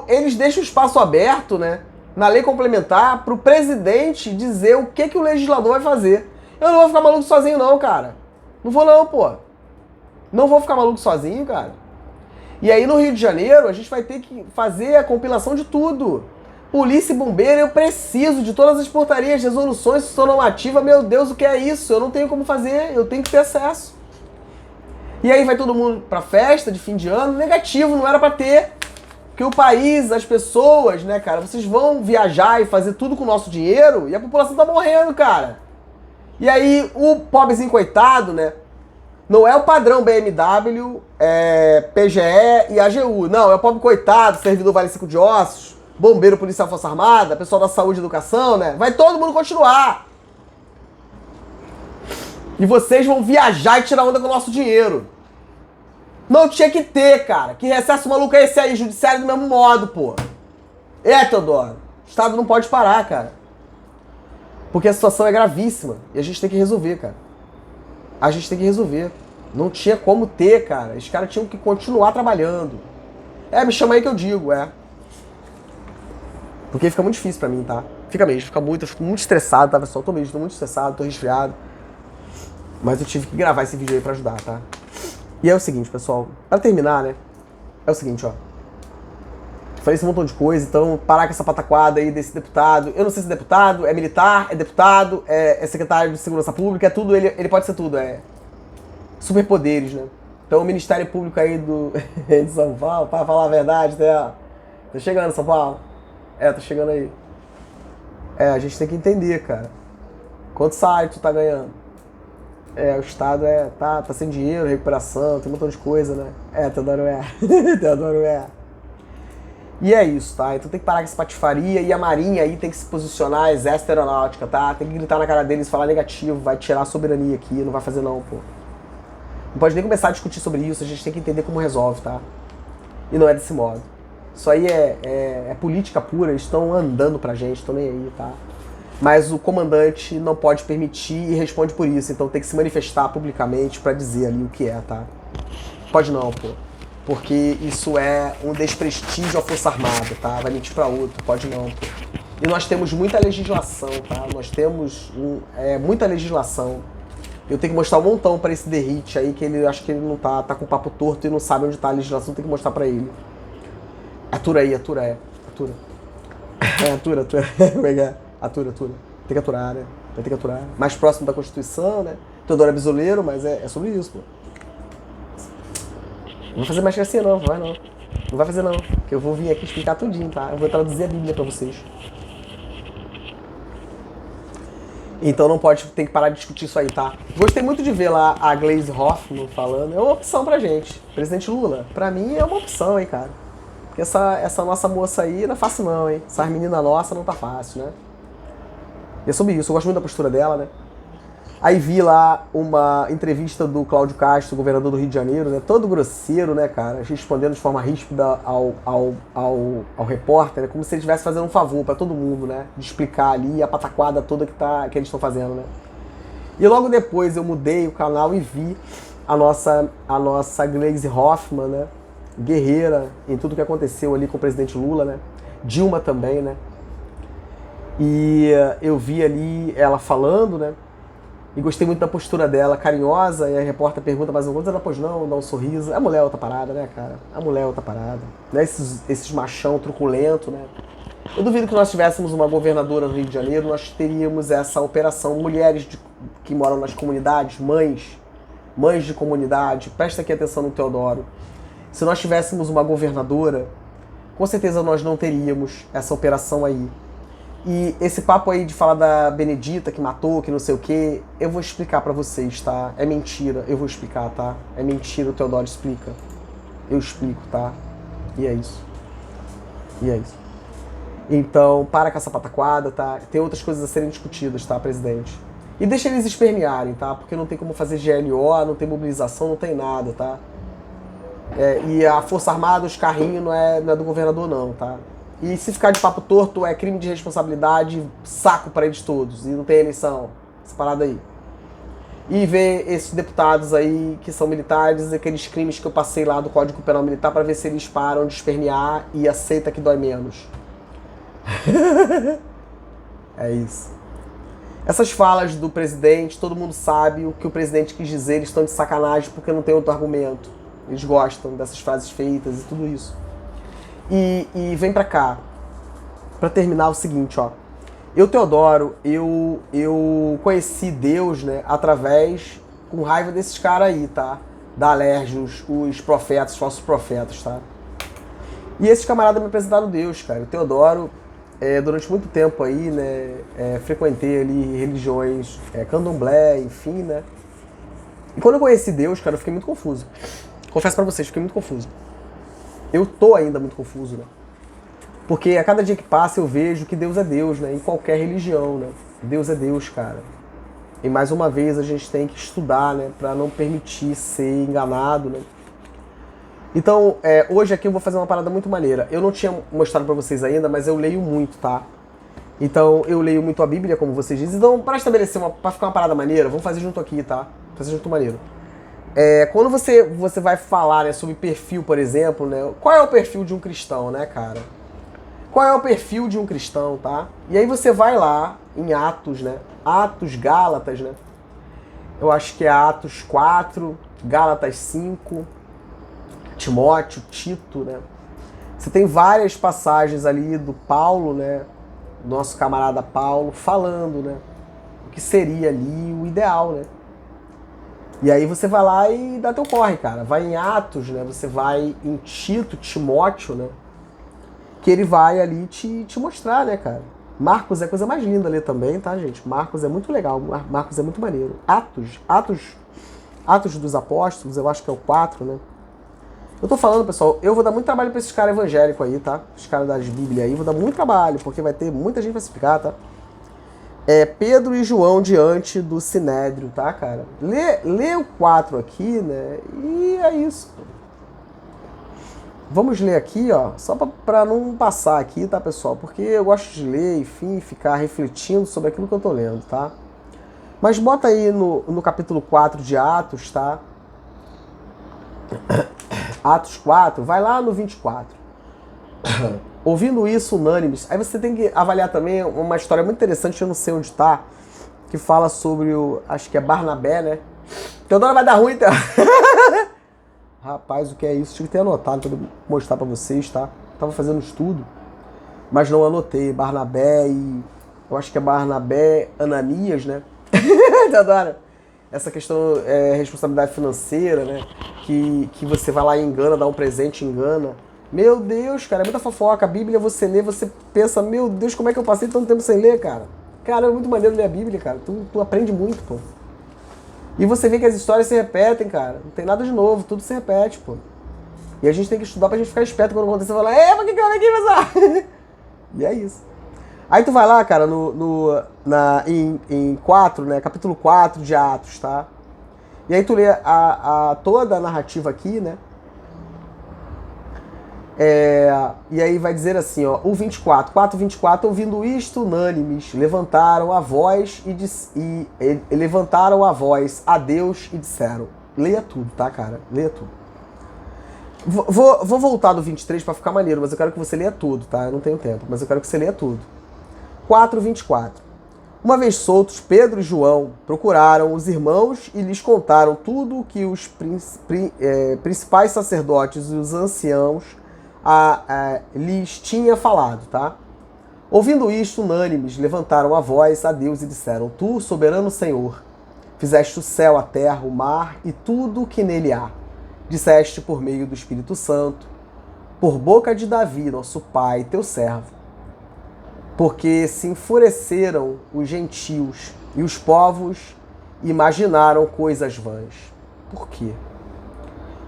eles deixam o espaço aberto, né, na lei complementar, pro presidente dizer o que o legislador vai fazer. Eu não vou ficar maluco sozinho não, cara. Não vou não, pô. Não vou ficar maluco sozinho, cara. E aí no Rio de Janeiro a gente vai ter que fazer a compilação de tudo. Polícia e bombeiro, eu preciso de todas as portarias, resoluções, instituição normativa. Meu Deus, o que é isso? Eu não tenho como fazer, eu tenho que ter acesso. E aí vai todo mundo pra festa de fim de ano, negativo, não era pra ter. Porque o país, as pessoas, né, cara, vocês vão viajar e fazer tudo com o nosso dinheiro e a população tá morrendo, cara. E aí o pobrezinho coitado, né, não é o padrão BMW, PGE e AGU. Não, é o pobre coitado, servidor Vale 5 de Ossos, bombeiro, policial, força armada, pessoal da saúde e educação, né? Vai todo mundo continuar. E vocês vão viajar e tirar onda com o nosso dinheiro. Não tinha que ter, cara. Que recesso maluco é esse aí? Judiciário do mesmo modo, pô. Teodoro. O Estado não pode parar, cara. Porque a situação é gravíssima. E a gente tem que resolver, cara. A gente tem que resolver. Não tinha como ter, cara. Os caras tinham que continuar trabalhando. Me chama aí que eu digo, Porque fica muito difícil pra mim, tá? Fica mesmo, eu fico muito estressado, tá, pessoal? Tô muito estressado, tô resfriado. Mas eu tive que gravar esse vídeo aí pra ajudar, tá? E é o seguinte, pessoal. Pra terminar, né? É o seguinte, ó. Falei esse montão de coisa, então parar com essa pataquada aí desse deputado. Eu não sei se é deputado, é militar, é deputado, é secretário de Segurança Pública, é tudo, ele pode ser tudo, superpoderes, né? Então o Ministério Público aí de São Paulo, pra falar a verdade, tá chegando São Paulo? Tá chegando aí. A gente tem que entender, cara. Quanto salário tu tá ganhando? O Estado tá sem dinheiro, recuperação, tem um montão de coisa, né? Teodoro Teodoro E é isso, tá? Então tem que parar com essa patifaria e a Marinha aí tem que se posicionar, Exército e Aeronáutica, tá? Tem que gritar na cara deles, falar negativo, vai tirar a soberania aqui, não vai fazer não, pô. Não pode nem começar a discutir sobre isso, a gente tem que entender como resolve, tá? E não é desse modo. Isso aí é política pura, eles estão andando pra gente, estão nem aí, tá? Mas o comandante não pode permitir e responde por isso, então tem que se manifestar publicamente pra dizer ali o que é, tá? Pode não, pô. Porque isso é um desprestígio à Força Armada, tá? Vai mentir pra outro, pode não, pô. E nós temos muita legislação, tá? Nós temos muita legislação. Eu tenho que mostrar um montão pra esse Derrite aí, que ele acho que ele não tá com o papo torto e não sabe onde tá a legislação, tem que mostrar pra ele. Atura aí, atura. Atura. Atura. Tem que aturar, né? Vai ter que aturar. Mais próximo da Constituição, né? Teodoro é bisoleiro, mas é sobre isso, pô. Não vou fazer mais que assim não, vai não. Não vai fazer não, porque eu vou vir aqui explicar tudinho, tá? Eu vou traduzir a Bíblia pra vocês. Então não pode, tem que parar de discutir isso aí, tá? Gostei muito de ver lá a Gleisi Hoffmann falando, é uma opção pra gente. Presidente Lula, pra mim é uma opção, hein, cara. Porque essa nossa moça aí não é fácil não, hein? Essas meninas nossas não tá fácil, né? E é sobre isso, eu gosto muito da postura dela, né? Aí vi lá uma entrevista do Cláudio Castro, governador do Rio de Janeiro, né? Todo grosseiro, né, cara? Respondendo de forma ríspida ao repórter, né? Como se ele estivesse fazendo um favor pra todo mundo, né? De explicar ali a pataquada toda que eles estão fazendo, né? E logo depois eu mudei o canal e vi a nossa Gleisi Hoffmann, né? Guerreira em tudo que aconteceu ali com o presidente Lula, né? Dilma também, né? E eu vi ali ela falando, né? E gostei muito da postura dela, carinhosa, e a repórter pergunta mais alguma coisa, ela, pois não, dá um sorriso. A mulher é outra parada, né, cara? A mulher é outra parada. Né? Esses machão truculento, né? Eu duvido que nós tivéssemos uma governadora no Rio de Janeiro, nós teríamos essa operação. Mulheres que moram nas comunidades, mães de comunidade, presta aqui atenção no Teodoro. Se nós tivéssemos uma governadora, com certeza nós não teríamos essa operação aí. E esse papo aí de falar da Benedita que matou, que não sei o que, eu vou explicar pra vocês, tá? É mentira, eu vou explicar, tá? É mentira, o Teodoro explica. Eu explico, tá? E é isso. Então, para com essa pataquada, tá? Tem outras coisas a serem discutidas, tá, presidente? E deixa eles espernearem, tá? Porque não tem como fazer GLO, não tem mobilização, não tem nada, tá? E a Força Armada, os carrinhos, não é do governador, não, tá? E se ficar de papo torto, é crime de responsabilidade, saco para eles todos. E não tem eleição. Essa parada aí. E ver esses deputados aí que são militares, aqueles crimes que eu passei lá do Código Penal Militar, para ver se eles param de espernear e aceita que dói menos. É isso. Essas falas do presidente, todo mundo sabe o que o presidente quis dizer, eles estão de sacanagem porque não tem outro argumento. Eles gostam dessas frases feitas e tudo isso. E vem pra cá, pra terminar o seguinte, ó. Eu, Teodoro, eu conheci Deus, né, com raiva desses caras aí, tá? Da Alerj, os profetas, os falsos profetas, tá? E esses camaradas me apresentaram Deus, cara. O Teodoro, durante muito tempo aí, né, frequentei ali religiões, candomblé, enfim, né? E quando eu conheci Deus, cara, eu fiquei muito confuso. Confesso pra vocês, fiquei muito confuso. Eu tô ainda muito confuso, né? Porque a cada dia que passa eu vejo que Deus é Deus, né? Em qualquer religião, né? Deus é Deus, cara. E mais uma vez a gente tem que estudar, né? Pra não permitir ser enganado, né? Então, hoje aqui eu vou fazer uma parada muito maneira. Eu não tinha mostrado pra vocês ainda, mas eu leio muito, tá? Então, eu leio muito a Bíblia, como vocês dizem. Então, pra estabelecer pra ficar uma parada maneira, vamos fazer junto aqui, tá? Fazer junto maneiro. Quando você vai falar, né, sobre perfil, por exemplo, né, qual é o perfil de um cristão, né, cara? Qual é o perfil de um cristão, tá? E aí você vai lá em Atos, né? Atos, Gálatas, né? Eu acho que é Atos 4, Gálatas 5, Timóteo, Tito, né? Você tem várias passagens ali do Paulo, né? Nosso camarada Paulo, falando, né? O que seria ali o ideal, né? E aí você vai lá e dá teu corre, cara. Vai em Atos, né? Você vai em Tito, Timóteo, né? Que ele vai ali te mostrar, né, cara? Marcos é a coisa mais linda ali também, tá, gente? Marcos é muito legal, Marcos é muito maneiro. Atos dos Apóstolos, eu acho que é o 4, né? Eu tô falando, pessoal, eu vou dar muito trabalho pra esses caras evangélicos aí, tá? Os caras das Bíblias aí, vou dar muito trabalho, porque vai ter muita gente pra explicar, tá? Pedro e João diante do Sinédrio, tá, cara? Lê o 4 aqui, né? E é isso. Vamos ler aqui, ó, só para não passar aqui, tá, pessoal? Porque eu gosto de ler, enfim, ficar refletindo sobre aquilo que eu tô lendo, tá? Mas bota aí no capítulo 4 de Atos, tá? Atos 4, vai lá no 24. Ouvindo isso, unânimes. Aí você tem que avaliar também uma história muito interessante, eu não sei onde tá, que fala sobre acho que é Barnabé, né? Teodoro vai dar ruim, então. Rapaz, o que é isso? Tive que ter anotado para mostrar para vocês, tá? Tava fazendo estudo, mas não anotei. Barnabé e... eu acho que é Barnabé Ananias, né? Teodoro, essa questão responsabilidade financeira, né? Que você vai lá e engana, dá um presente e engana. Meu Deus, cara, é muita fofoca. A Bíblia você lê, você pensa, meu Deus, como é que eu passei tanto tempo sem ler, cara? Cara, é muito maneiro ler a Bíblia, cara. Tu aprende muito, pô. E você vê que as histórias se repetem, cara. Não tem nada de novo, tudo se repete, pô. E a gente tem que estudar pra gente ficar esperto quando acontecer e falar, mas que eu venho aqui, pessoal? E é isso. Aí tu vai lá, cara, em 4, né? Capítulo 4 de Atos, tá? E aí tu lê toda a narrativa aqui, né? E aí vai dizer assim, ó, o 4:24, ouvindo isto, unânimes, levantaram a voz levantaram a voz a Deus e disseram. Leia tudo, tá, cara? Leia tudo. Vou voltar do 23 para ficar maneiro, mas eu quero que você leia tudo, tá? Eu não tenho tempo, mas eu quero que você leia tudo. 4:24. Uma vez soltos, Pedro e João procuraram os irmãos e lhes contaram tudo o que os principais sacerdotes e os anciãos lhes tinha falado, tá? Ouvindo isto, unânimes, levantaram a voz a Deus e disseram, Tu, soberano Senhor, fizeste o céu, a terra, o mar e tudo o que nele há. Disseste por meio do Espírito Santo, por boca de Davi, nosso pai, teu servo. Porque se enfureceram os gentios e os povos imaginaram coisas vãs. Por quê?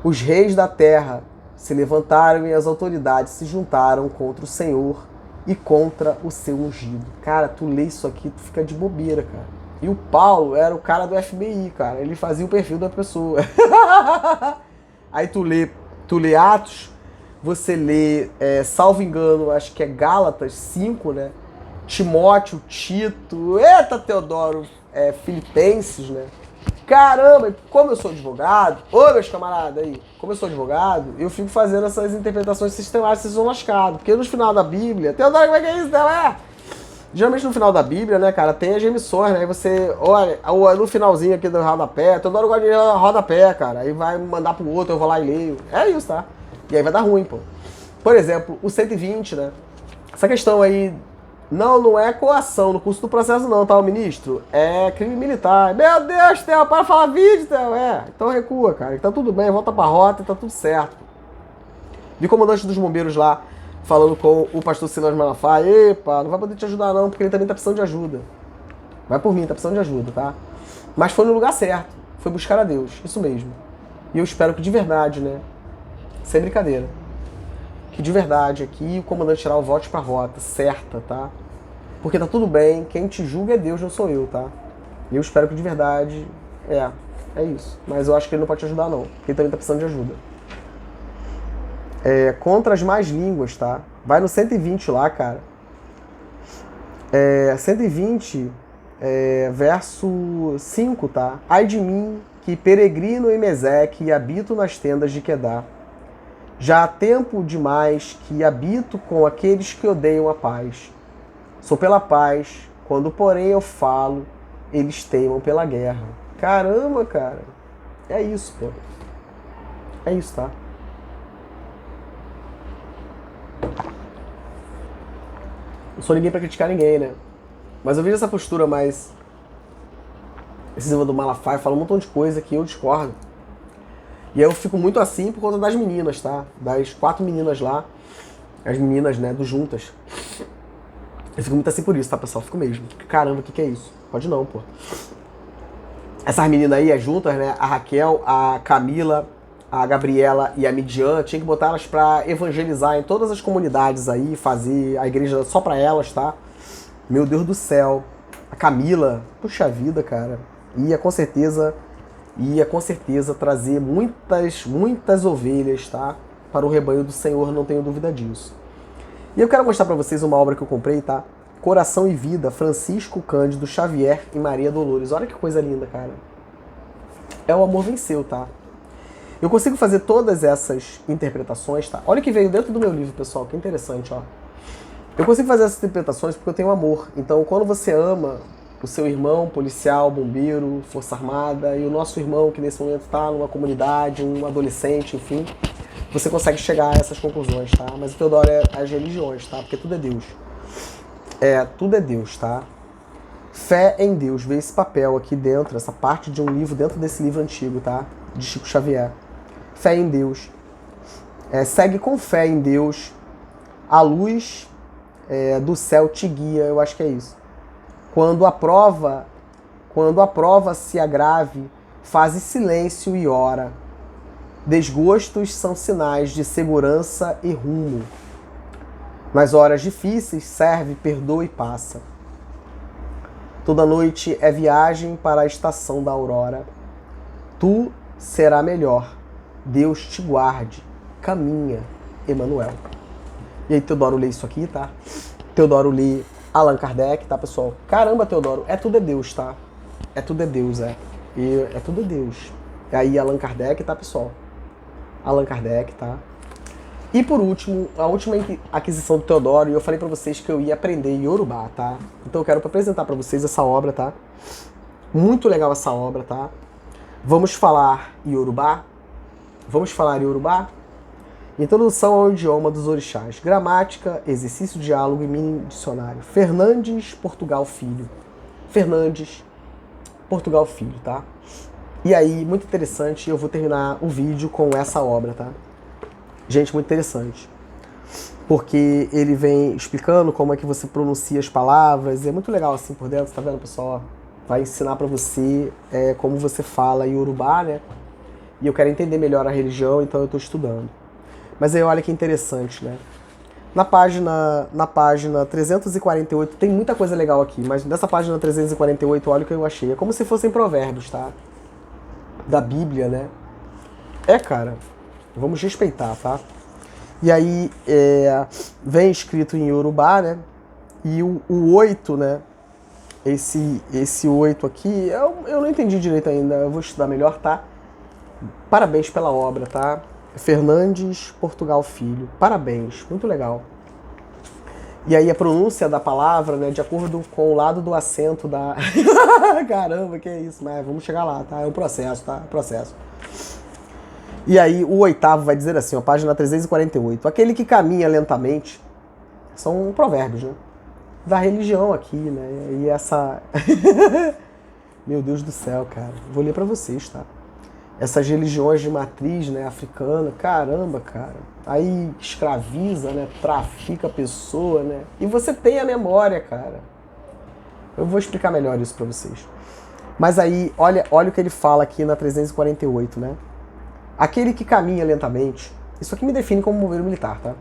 Os reis da terra se levantaram e as autoridades se juntaram contra o Senhor e contra o seu ungido. Cara, tu lê isso aqui, tu fica de bobeira, cara. E o Paulo era o cara do FBI, cara. Ele fazia o perfil da pessoa. Aí tu lê Atos, você lê, salvo engano, acho que é Gálatas 5, né? Timóteo, Tito, eita Teodoro, Filipenses, né? Caramba, como eu sou advogado, meus camaradas aí, como eu sou advogado, eu fico fazendo essas interpretações sistemáticas, vocês vão lascados. Porque no final da Bíblia, Teodoro, como é que é isso? Geralmente no final da Bíblia, né, cara, tem as remissões, né? Aí você olha, no finalzinho aqui do rodapé, Teodoro gosta de rodapé, cara. Aí vai mandar pro outro, eu vou lá e leio. É isso, tá? E aí vai dar ruim, pô. Por exemplo, o 120, né? Essa questão aí, não é coação no curso do processo não, tá, o ministro? É crime militar. Meu Deus, Theo, para falar vídeo, Theo. Então recua, cara. Tá tudo bem, volta pra rota, tá tudo certo. Vi o comandante dos bombeiros lá, falando com o pastor Silas Malafaia, epa, não vai poder te ajudar não, porque ele também tá precisando de ajuda. Vai por mim, tá precisando de ajuda, tá? Mas foi no lugar certo, foi buscar a Deus, isso mesmo. E eu espero que de verdade, né, sem brincadeira, que de verdade aqui o comandante geral volte pra rota certa, tá? Porque tá tudo bem, quem te julga é Deus, não sou eu, tá? E eu espero que de verdade, é isso. Mas eu acho que ele não pode te ajudar não, porque ele também tá precisando de ajuda. Contra as más línguas, tá? Vai no 120 lá, cara. 120, verso 5, tá? Ai de mim, que peregrino em Meseque e habito nas tendas de Quedar. Já há tempo demais que habito com aqueles que odeiam a paz. Sou pela paz, quando porém eu falo, eles teimam pela guerra. Caramba, cara. É isso, pô. É isso, tá? Não sou ninguém pra criticar ninguém, né? Mas eu vejo essa postura mais excessiva do Malafaia, fala um montão de coisa que eu discordo. E aí eu fico muito assim por conta das meninas, tá? Das 4 meninas lá, as meninas, né, do Juntas. Eu fico muito assim por isso, tá, pessoal? Fico mesmo. Caramba, o que é isso? Pode não, pô. Essas meninas aí, as Juntas, né? A Raquel, a Camila, a Gabriela e a Midian, tinha que botar elas pra evangelizar em todas as comunidades aí, fazer a igreja só pra elas, tá? Meu Deus do céu. A Camila, puxa vida, cara. Ia com certeza trazer muitas ovelhas, tá? para o rebanho do Senhor, não tenho dúvida disso. E eu quero mostrar para vocês uma obra que eu comprei, tá? Coração e Vida, Francisco Cândido Xavier e Maria Dolores. Olha que coisa linda, cara. É o amor venceu, tá? Eu consigo fazer todas essas interpretações, tá? Olha o que veio dentro do meu livro, pessoal, que interessante, ó. Eu consigo fazer essas interpretações porque eu tenho amor. Então, quando você ama o seu irmão, policial, bombeiro, força armada, e o nosso irmão que nesse momento está numa comunidade, um adolescente, enfim, você consegue chegar a essas conclusões, tá? Mas o Teodoro é as religiões, tá? Porque tudo é Deus. Tudo é Deus, tá? Fé em Deus. Vê esse papel aqui dentro, essa parte de um livro dentro desse livro antigo, tá? De Chico Xavier. Fé em Deus. Segue com fé em Deus. A luz do céu te guia, eu acho que é isso. Quando a prova se agrave, faze silêncio e ora. Desgostos são sinais de segurança e rumo. Nas horas difíceis, serve, perdoa e passa. Toda noite é viagem para a estação da aurora. Tu será melhor. Deus te guarde. Caminha, Emmanuel. E aí Teodoro lê isso aqui, tá? Teodoro lê Allan Kardec, tá, pessoal? Caramba, Teodoro, tudo é Deus, tá? Tudo é Deus, tudo é Deus. E aí Allan Kardec, tá, pessoal? Allan Kardec, tá? E por último, a última aquisição do Teodoro, e eu falei pra vocês que eu ia aprender Yorubá, tá? Então eu quero apresentar pra vocês essa obra, tá? Muito legal essa obra, tá? Vamos falar Yorubá? Vamos falar Yorubá? Introdução ao idioma dos orixás. Gramática, exercício, diálogo e mini dicionário. Fernandes, Portugal Filho. Fernandes, Portugal Filho, tá? E aí, muito interessante, eu vou terminar o vídeo com essa obra, tá? Gente, muito interessante. Porque ele vem explicando como é que você pronuncia as palavras. É muito legal assim por dentro, tá vendo, pessoal? Vai ensinar pra você como você fala Yorubá, né? E eu quero entender melhor a religião, então eu tô estudando. Mas aí olha que interessante, né? Na página 348, tem muita coisa legal aqui, mas nessa página 348, olha o que eu achei. É como se fossem provérbios, tá? Da Bíblia, né? Cara, vamos respeitar, tá? E aí, vem escrito em Yorubá, né? E o 8, né? Esse 8 aqui, eu não entendi direito ainda, eu vou estudar melhor, tá? Parabéns pela obra, tá? Fernandes, Portugal Filho. Parabéns, muito legal. E aí a pronúncia da palavra, né, de acordo com o lado do acento da... Caramba, que é isso, mas vamos chegar lá, tá? É um processo, tá? Processo. E aí o 8º vai dizer assim, ó, página 348. Aquele que caminha lentamente, são provérbios, né? Da religião aqui, né? E essa... Meu Deus do céu, cara. Vou ler pra vocês, tá? Essas religiões de matriz, né, africana, caramba, cara. Aí escraviza, né, trafica a pessoa, né? E você tem a memória, cara. Eu vou explicar melhor isso pra vocês. Mas aí, olha o que ele fala aqui na 348, né? Aquele que caminha lentamente, isso aqui me define como bombeiro militar, tá?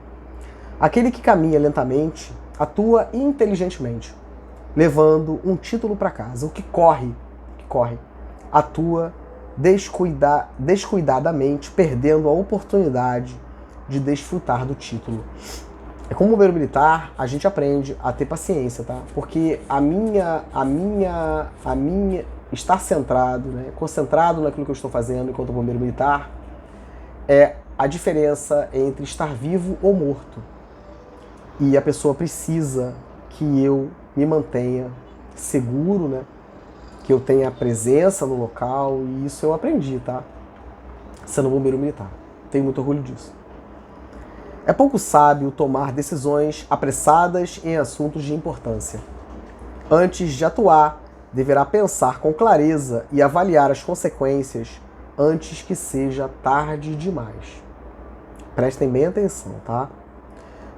Aquele que caminha lentamente atua inteligentemente, levando um título pra casa. O que corre, atua descuidadamente, perdendo a oportunidade de desfrutar do título. Como bombeiro militar, a gente aprende a ter paciência, tá? Porque a minha estar centrado, né, concentrado naquilo que eu estou fazendo enquanto bombeiro militar, é a diferença entre estar vivo ou morto. E a pessoa precisa que eu me mantenha seguro, né? Que eu tenha presença no local, e isso eu aprendi, tá? Sendo bombeiro militar. Tenho muito orgulho disso. É pouco sábio tomar decisões apressadas em assuntos de importância. Antes de atuar, deverá pensar com clareza e avaliar as consequências antes que seja tarde demais. Prestem bem atenção, tá?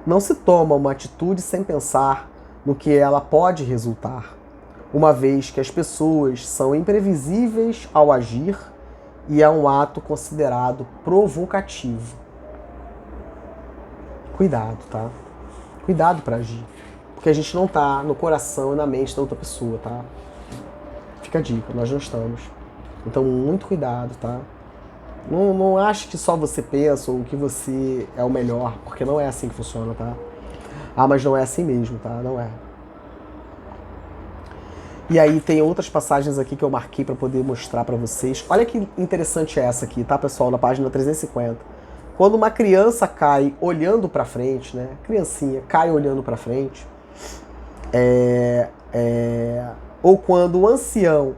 Não se toma uma atitude sem pensar no que ela pode resultar, uma vez que as pessoas são imprevisíveis ao agir e é um ato considerado provocativo. Cuidado, tá? Cuidado para agir, porque a gente não tá no coração e na mente da outra pessoa, tá? Fica a dica, nós não estamos. Então, muito cuidado, tá? Não ache que só você pensa ou que você é o melhor, porque não é assim que funciona, tá? Ah, mas não é assim mesmo, tá? Não é. E aí tem outras passagens aqui que eu marquei para poder mostrar para vocês. Olha que interessante essa aqui, tá, pessoal? Na página 350. Quando uma criança cai olhando para frente, né? Criancinha cai olhando para frente. Ou quando o ancião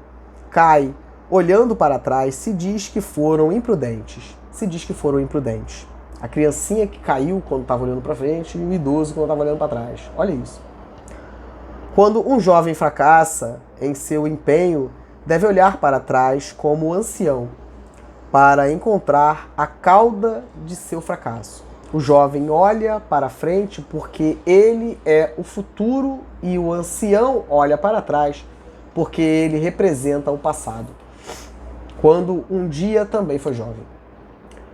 cai olhando para trás, se diz que foram imprudentes. Se diz que foram imprudentes. A criancinha que caiu quando estava olhando para frente e o idoso quando estava olhando para trás. Olha isso. Quando um jovem fracassa em seu empenho, deve olhar para trás como ancião, para encontrar a cauda de seu fracasso. O jovem olha para frente porque ele é o futuro e o ancião olha para trás porque ele representa o passado, quando um dia também foi jovem.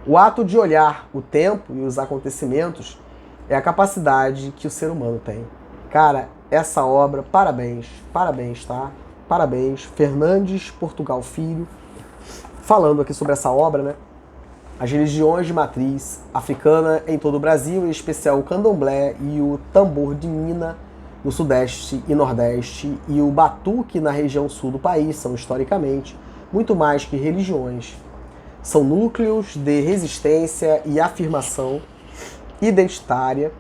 O ato de olhar o tempo e os acontecimentos é a capacidade que o ser humano tem. Cara, essa obra, parabéns, tá? Parabéns, Fernandes Portugal Filho, falando aqui sobre essa obra, né? As religiões de matriz africana em todo o Brasil, em especial o candomblé e o tambor de Mina no sudeste e nordeste e o batuque na região sul do país são, historicamente, muito mais que religiões. São núcleos de resistência e afirmação identitária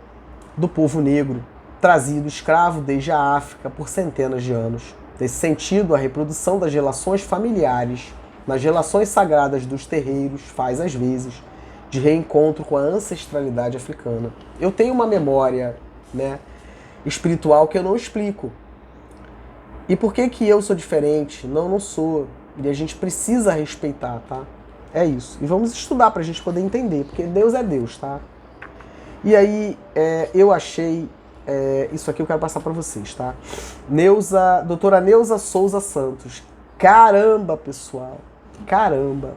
do povo negro, trazido escravo desde a África por centenas de anos. Nesse sentido, a reprodução das relações familiares nas relações sagradas dos terreiros faz, às vezes, de reencontro com a ancestralidade africana. Eu tenho uma memória, né, espiritual que eu não explico. E por que que eu sou diferente? Não sou. E a gente precisa respeitar, tá? É isso. E vamos estudar pra gente poder entender, porque Deus é Deus, tá? E aí, eu achei... isso aqui eu quero passar pra vocês, tá? Doutora Neuza Souza Santos. Caramba, pessoal. Caramba.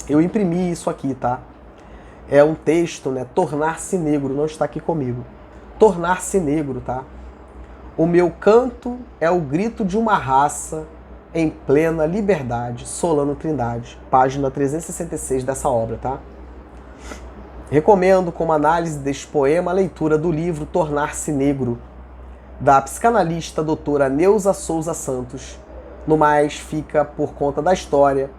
Eu imprimi isso aqui, tá? É um texto, né? Tornar-se negro, não está aqui comigo. Tornar-se negro, tá? O meu canto é o grito de uma raça em plena liberdade. Solano Trindade, página 366 dessa obra, tá? Recomendo, como análise deste poema, a leitura do livro Tornar-se Negro, da psicanalista doutora Neuza Souza Santos. No mais, fica por conta da história,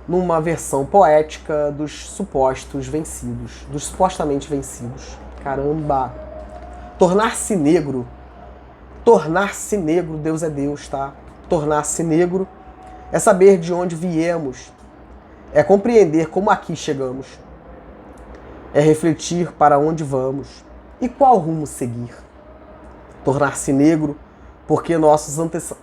numa versão poética dos supostamente vencidos. Caramba! Tornar-se negro, Deus é Deus, tá? Tornar-se negro é saber de onde viemos, é compreender como aqui chegamos, é refletir para onde vamos e qual rumo seguir. Tornar-se negro porque nossos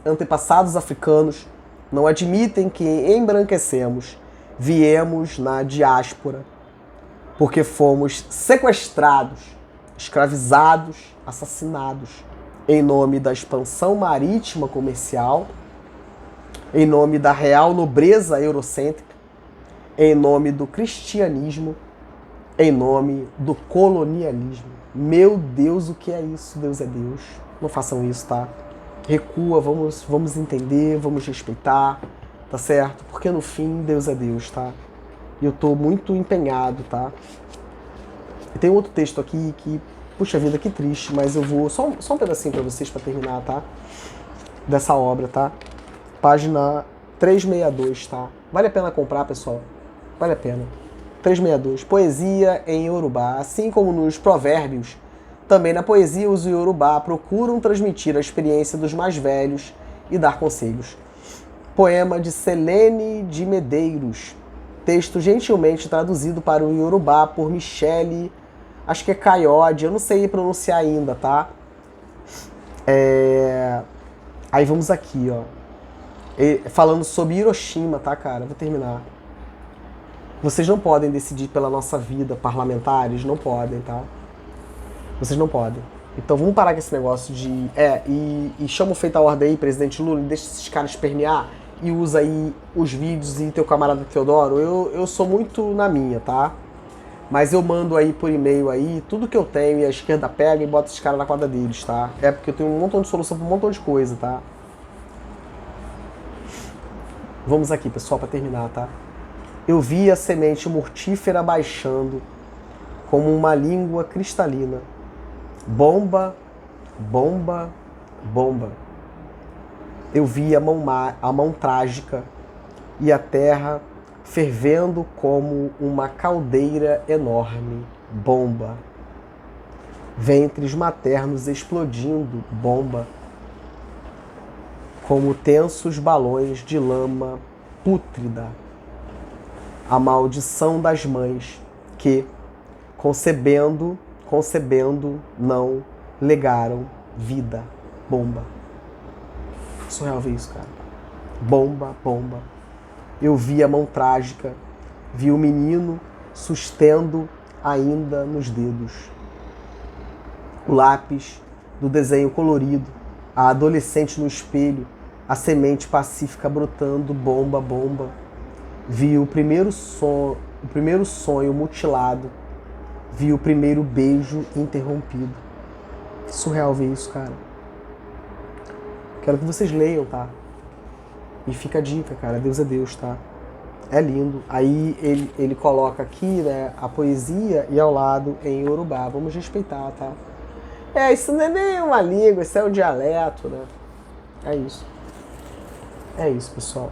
antepassados africanos não admitem que embranquecemos, viemos na diáspora, porque fomos sequestrados, escravizados, assassinados, em nome da expansão marítima comercial, em nome da real nobreza eurocêntrica, em nome do cristianismo, em nome do colonialismo. Meu Deus, o que é isso? Deus é Deus. Não façam isso, tá? Recua, vamos entender, vamos respeitar, tá certo? Porque no fim, Deus é Deus, tá? E eu tô muito empenhado, tá? E tem outro texto aqui que, puxa vida, que triste, mas eu vou... Só um pedacinho pra vocês pra terminar, tá? Dessa obra, tá? Página 362, tá? Vale a pena comprar, pessoal. Vale a pena. 362. Poesia em Yorubá. Assim como nos provérbios, também na poesia os Yorubá procuram transmitir a experiência dos mais velhos e dar conselhos. Poema de Selene de Medeiros. Texto gentilmente traduzido para o Yorubá por Michele, acho que é Caiode, eu não sei pronunciar ainda, tá? Aí vamos aqui, ó. Falando sobre Hiroshima, tá, cara? Vou terminar. Vocês não podem decidir pela nossa vida, parlamentares, não podem, tá? Vocês não podem. Então vamos parar com esse negócio de... E chama o feito a ordem aí, presidente Lula, e deixa esses caras espernear e usa aí os vídeos e teu camarada Teodoro. Eu sou muito na minha, tá? Mas eu mando aí por e-mail aí tudo que eu tenho e a esquerda pega e bota esses caras na quadra deles, tá? É porque eu tenho um montão de solução pra um montão de coisa, tá? Vamos aqui, pessoal, pra terminar, tá? Eu vi a semente mortífera baixando como uma língua cristalina. Bomba, bomba, bomba. Eu vi a mão trágica e a terra fervendo como uma caldeira enorme. Bomba. Ventres maternos explodindo. Bomba. Como tensos balões de lama pútrida. A maldição das mães que, concebendo, não legaram vida. Bomba. Surreal ver isso, cara. Bomba, bomba. Eu vi a mão trágica, vi o menino sustendo ainda nos dedos o lápis do desenho colorido, a adolescente no espelho, a semente pacífica brotando, bomba, bomba. Vi o primeiro sonho mutilado, vi o primeiro beijo interrompido. Que surreal ver isso, cara. Quero que vocês leiam, tá? E fica a dica, cara. Deus é Deus, tá? É lindo. Aí ele coloca aqui, né, a poesia e ao lado em Yorubá. Vamos respeitar, tá? Isso não é nem uma língua, isso é um dialeto, né? É isso. É isso, pessoal.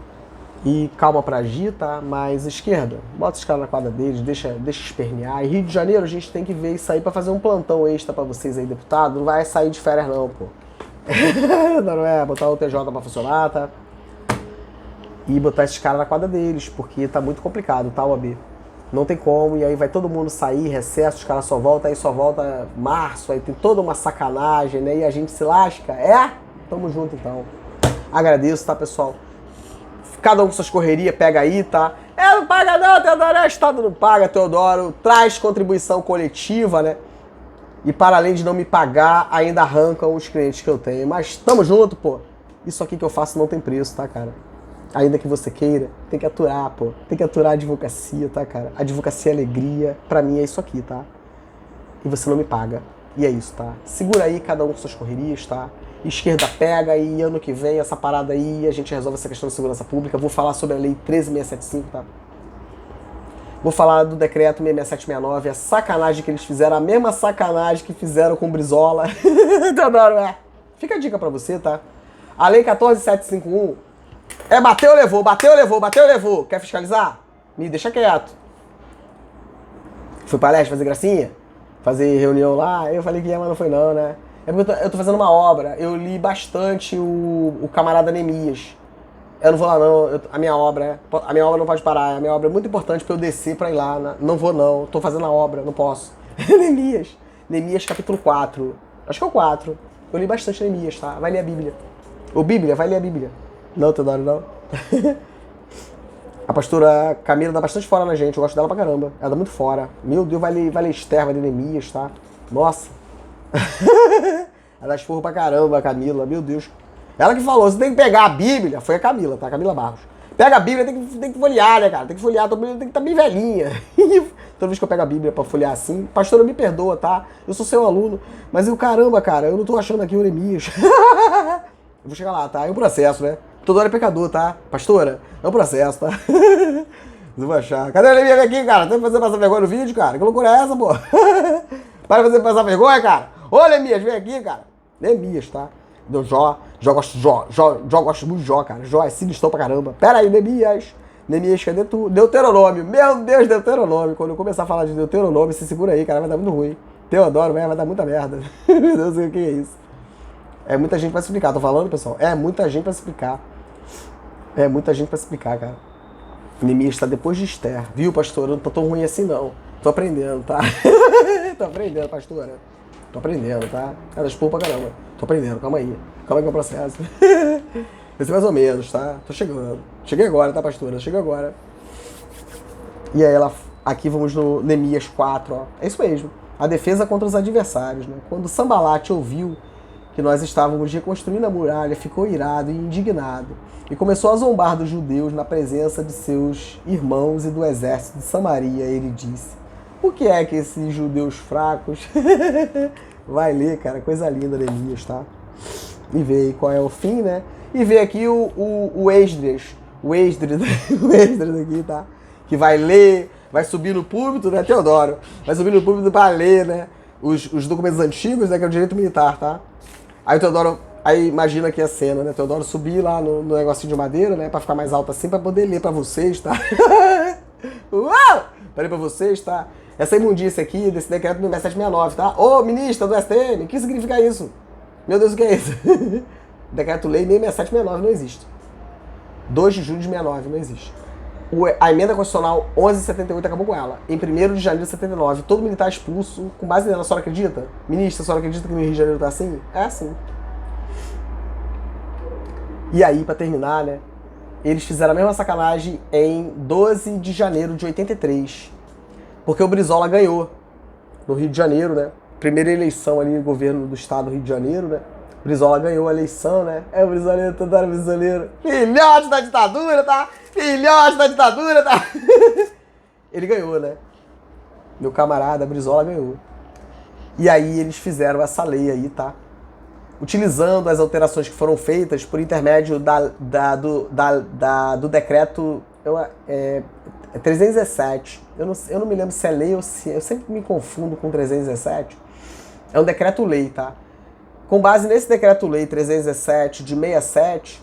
E calma pra agir, tá? Mas esquerda, bota os caras na quadra deles, deixa espernear. E Rio de Janeiro a gente tem que ver isso aí pra fazer um plantão extra pra vocês aí, deputado. Não vai sair de férias não, pô. Não é botar o TJ pra funcionar, tá? E botar esses caras na quadra deles, porque tá muito complicado, tá, OAB? Não tem como, e aí vai todo mundo sair, recesso, os caras só voltam, aí só volta março, aí tem toda uma sacanagem, né? E a gente se lasca. Tamo junto, então. Agradeço, tá, pessoal? Cada um com suas correrias, pega aí, tá? Não paga não, Teodoro, o Estado não paga, Teodoro. Traz contribuição coletiva, né? E para além de não me pagar, ainda arrancam os clientes que eu tenho. Mas tamo junto, pô. Isso aqui que eu faço não tem preço, tá, cara? Ainda que você queira, tem que aturar, pô. Tem que aturar a advocacia, tá, cara? Advocacia é alegria. Pra mim é isso aqui, tá? E você não me paga. E é isso, tá? Segura aí, cada um com suas correrias, tá? Esquerda pega e ano que vem essa parada aí a gente resolve essa questão de segurança pública. Vou falar sobre a lei 13675, tá? Vou falar do decreto 66769, a sacanagem que eles fizeram, a mesma sacanagem que fizeram com o Brizola. Teodoro, Fica a dica pra você, tá? A lei 14751 bateu, levou, bateu, levou, bateu, levou. Quer fiscalizar? Me deixa quieto. Fui palestra fazer gracinha? Fazer reunião lá? Eu falei que ia, mas não foi não, né? É porque eu tô fazendo uma obra. Eu li bastante o camarada Neemias. Eu não vou lá não, a minha obra não pode parar, a minha obra é muito importante pra eu descer pra ir lá, né? Não vou não, tô fazendo a obra, não posso. Neemias capítulo 4, acho que é o 4, eu li bastante Neemias, tá? Vai ler a Bíblia. Bíblia, vai ler a Bíblia. Não, Teodoro, não. A pastora Camila dá bastante fora na gente, eu gosto dela pra caramba, ela dá muito fora. Meu Deus, vai ler Esther, vai ler Neemias, tá? Nossa. Ela dá esporro pra caramba, a Camila, meu Deus. Ela que falou, você tem que pegar a Bíblia, foi a Camila, tá? Camila Barros. Pega a Bíblia, tem que folhear, né, cara? Tem que folhear, tem que estar bem velhinha. Toda vez que eu pego a Bíblia pra folhear assim, pastora, me perdoa, tá? Eu sou seu aluno, mas eu, caramba, cara, eu não tô achando aqui o Neemias. Eu vou chegar lá, tá? É um processo, né? Teodoro é pecador, tá? Pastora, é um processo, tá? Não vou achar. Cadê o Neemias aqui, cara? Tem que fazer passar vergonha no vídeo, cara? Que loucura é essa, pô? Para de fazer passar vergonha, cara. Ô, Neemias, vem aqui, cara. Neemias, tá? Do Jó gosto muito de Jó, cara. Jó é sinistrão pra caramba. Pera aí, Neemias, cadê tu? Deuteronômio. Meu Deus, Deuteronômio. Quando eu começar a falar de Deuteronômio, se segura aí, cara, vai dar muito ruim. Teodoro, vai dar muita merda. Meu Deus, o que é isso? É muita gente pra se explicar, tô falando, pessoal? É muita gente pra se explicar. É muita gente pra se explicar, cara. Neemias tá depois de Esther. Viu, pastor? Eu não tô tão ruim assim, não. Tô aprendendo, tá? Tô aprendendo, pastora. Tô aprendendo, tá? Ela expor pra caramba. Tô aprendendo, calma aí. Calma aí que é o processo. Vai ser mais ou menos, tá? Tô chegando. Cheguei agora, tá, pastora? Cheguei agora. E aí aqui vamos no Neemias 4, ó. É isso mesmo. A defesa contra os adversários, né? Quando Sambalate ouviu que nós estávamos reconstruindo a muralha, ficou irado e indignado. E começou a zombar dos judeus na presença de seus irmãos e do exército de Samaria. Ele disse: o que é que esses judeus fracos... Vai ler, cara, coisa linda, Neemias, tá? E vê aí qual é o fim, né? E vê aqui o Esdras aqui, tá? que vai ler, vai subir no púlpito, né, Teodoro? Vai subir no púlpito para ler, né, os documentos antigos, né, que é o direito militar, tá? Aí o Teodoro, aí imagina aqui a cena, né, Teodoro subir lá no negocinho de madeira, né, para ficar mais alto assim, para poder ler para vocês, tá? Uau! Pra ler pra vocês, tá? Essa imundícia aqui, desse decreto número 769, tá? Ô, ministra do STM, o que significa isso? Meu Deus, o que é isso? Decreto-lei 66769 não existe. 2 de julho de 69 não existe. A emenda constitucional 1178 acabou com ela. Em 1º de janeiro de 79, todo militar expulso, com base nela, a senhora acredita? Ministra, a senhora acredita que no Rio de Janeiro tá assim? É assim. E aí, pra terminar, né? Eles fizeram a mesma sacanagem em 12 de janeiro de 83. Porque o Brizola ganhou no Rio de Janeiro, né? Primeira eleição ali, governo do estado do Rio de Janeiro, né? O Brizola ganhou a eleição, né? É o brisoleiro, toda hora brisoleiro. Filhote da ditadura, tá? Filhote da ditadura, tá? Ele ganhou, né? Meu camarada Brizola ganhou. E aí eles fizeram essa lei aí, tá? Utilizando as alterações que foram feitas por intermédio do decreto 317. Eu não me lembro se é lei ou se... Eu sempre me confundo com 317. É um decreto-lei, tá? Com base nesse decreto-lei 317 de 67,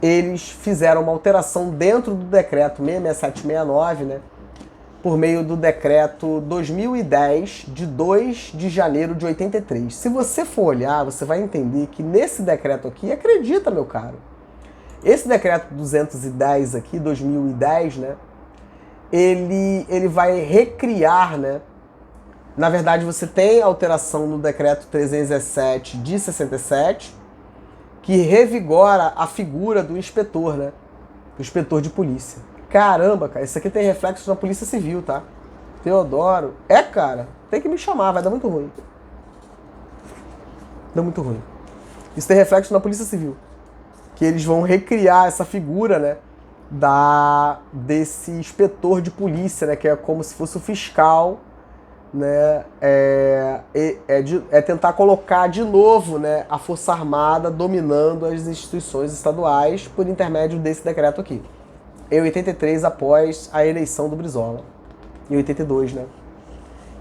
eles fizeram uma alteração dentro do decreto 66769, né? Por meio do decreto 2010, de 2 de janeiro de 83. Se você for olhar, você vai entender que nesse decreto aqui, acredita, meu caro, esse decreto 210 aqui, 2010, né, ele vai recriar, né, na verdade você tem alteração no decreto 317 de 67, que revigora a figura do inspetor, né, do inspetor de polícia. Caramba, cara, isso aqui tem reflexo na Polícia Civil, tá? Teodoro. É, cara, tem que me chamar, vai dar muito ruim. Dá muito ruim. Isso tem reflexo na Polícia Civil. Que eles vão recriar essa figura, né? Desse inspetor de polícia, né? Que é como se fosse o fiscal, né? É tentar colocar de novo, né, a Força Armada dominando as instituições estaduais por intermédio desse decreto aqui. Em 83, após a eleição do Brizola. Em 82, né?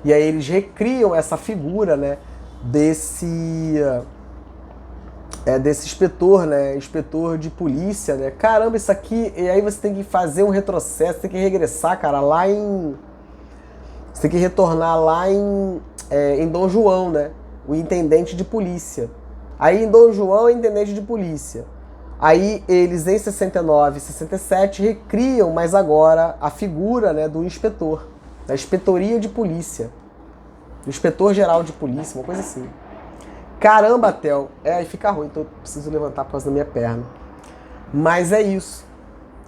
E aí eles recriam essa figura, né? Desse inspetor, né? Inspetor de polícia, né? Caramba, isso aqui... E aí você tem que fazer um retrocesso, tem que regressar, cara, lá em... Você tem que retornar lá em Dom João, né? O intendente de polícia. Aí em Dom João é intendente de polícia. Aí eles, em 69 e 67, recriam, mas agora, a figura, né, do inspetor, da inspetoria de polícia. Do inspetor-geral de polícia, uma coisa assim. Caramba, Theo. Aí fica ruim, então eu preciso levantar por causa da minha perna. Mas é isso.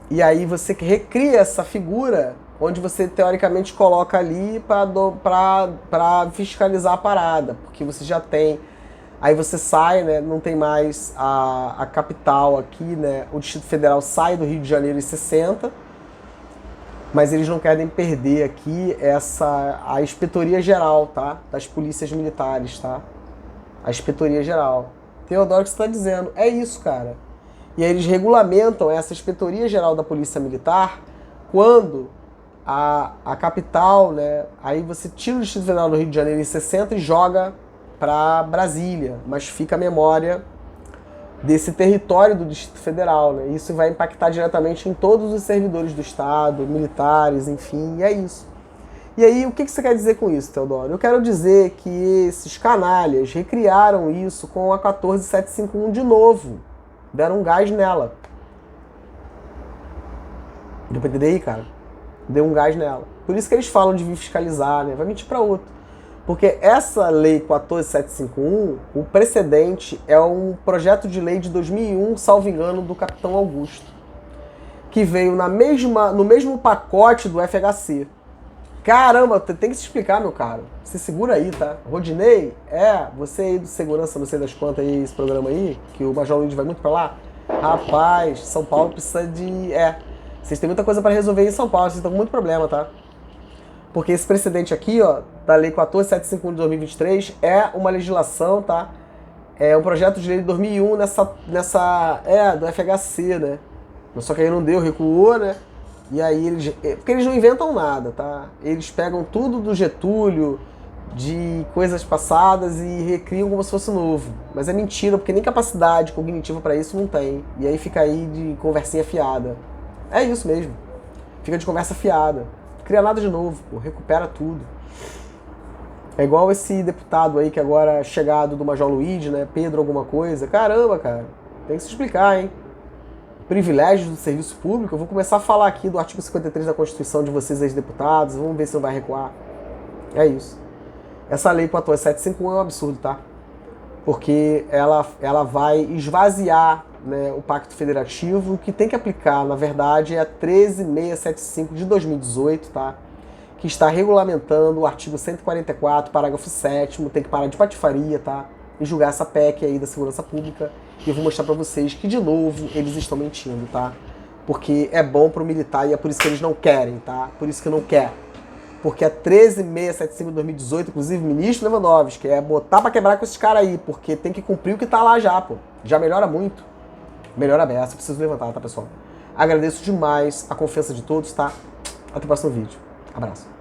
E aí você recria essa figura, onde você, teoricamente, coloca ali para fiscalizar a parada. Porque você já tem... Aí você sai, né, não tem mais a capital aqui, né, o Distrito Federal sai do Rio de Janeiro em 60, mas eles não querem perder aqui a inspetoria geral, tá, das polícias militares, tá, a inspetoria geral. Teodoro, o que você está dizendo? É isso, cara. E aí eles regulamentam essa inspetoria geral da polícia militar quando a capital, né, aí você tira o Distrito Federal do Rio de Janeiro em 60 e joga para Brasília, mas fica a memória desse território do Distrito Federal, né? Isso vai impactar diretamente em todos os servidores do Estado, militares, enfim, e é isso. E aí, o que você quer dizer com isso, Teodoro? Eu quero dizer que esses canalhas recriaram isso com a 14751 de novo. Deram um gás nela. Deu pra entender aí, cara? Deu um gás nela. Por isso que eles falam de vir fiscalizar, né? Vai mentir para outro. Porque essa lei 14751, o precedente é um projeto de lei de 2001, salvo engano, do capitão Augusto, que veio no mesmo pacote do FHC. Caramba, tem que se explicar, meu caro. Você segura aí, tá? Rodinei, você aí do segurança, não sei das quantas aí, esse programa aí, que o Major Luiz vai muito pra lá. Rapaz, São Paulo precisa de... vocês têm muita coisa pra resolver em São Paulo, vocês estão com muito problema, tá? Porque esse precedente aqui, ó, da Lei 14751 de 2023 é uma legislação, tá? É um projeto de lei de 2001 do FHC, né? Só que aí não deu, recuou, né? E aí porque eles não inventam nada, tá? Eles pegam tudo do Getúlio, de coisas passadas e recriam como se fosse novo. Mas é mentira, porque nem capacidade cognitiva para isso não tem. E aí fica aí de conversinha fiada. É isso mesmo. Fica de conversa fiada. Não cria nada de novo, pô. Recupera tudo. É igual esse deputado aí que agora é chegado do Major Luiz, né? Pedro alguma coisa. Caramba, cara. Tem que se explicar, hein? Privilégios do serviço público. Eu vou começar a falar aqui do artigo 53 da Constituição de vocês, ex-deputados. Vamos ver se não vai recuar. É isso. Essa lei 14751 é um absurdo, tá? Porque ela vai esvaziar, né, o Pacto Federativo. O que tem que aplicar, na verdade, é a 13675 de 2018, tá? Que está regulamentando o artigo 144, parágrafo 7º, tem que parar de patifaria, tá? E julgar essa PEC aí da segurança pública. E eu vou mostrar pra vocês que, de novo, eles estão mentindo, tá? Porque é bom pro militar e é por isso que eles não querem, tá? Por isso que não quer. Porque a 13675 de 2018, inclusive, ministro Lewandowski, é botar pra quebrar com esses caras aí, porque tem que cumprir o que tá lá já, pô. Já melhora muito. Melhora beça, preciso levantar, tá, pessoal? Agradeço demais a confiança de todos, tá? Até o próximo vídeo. Abraço.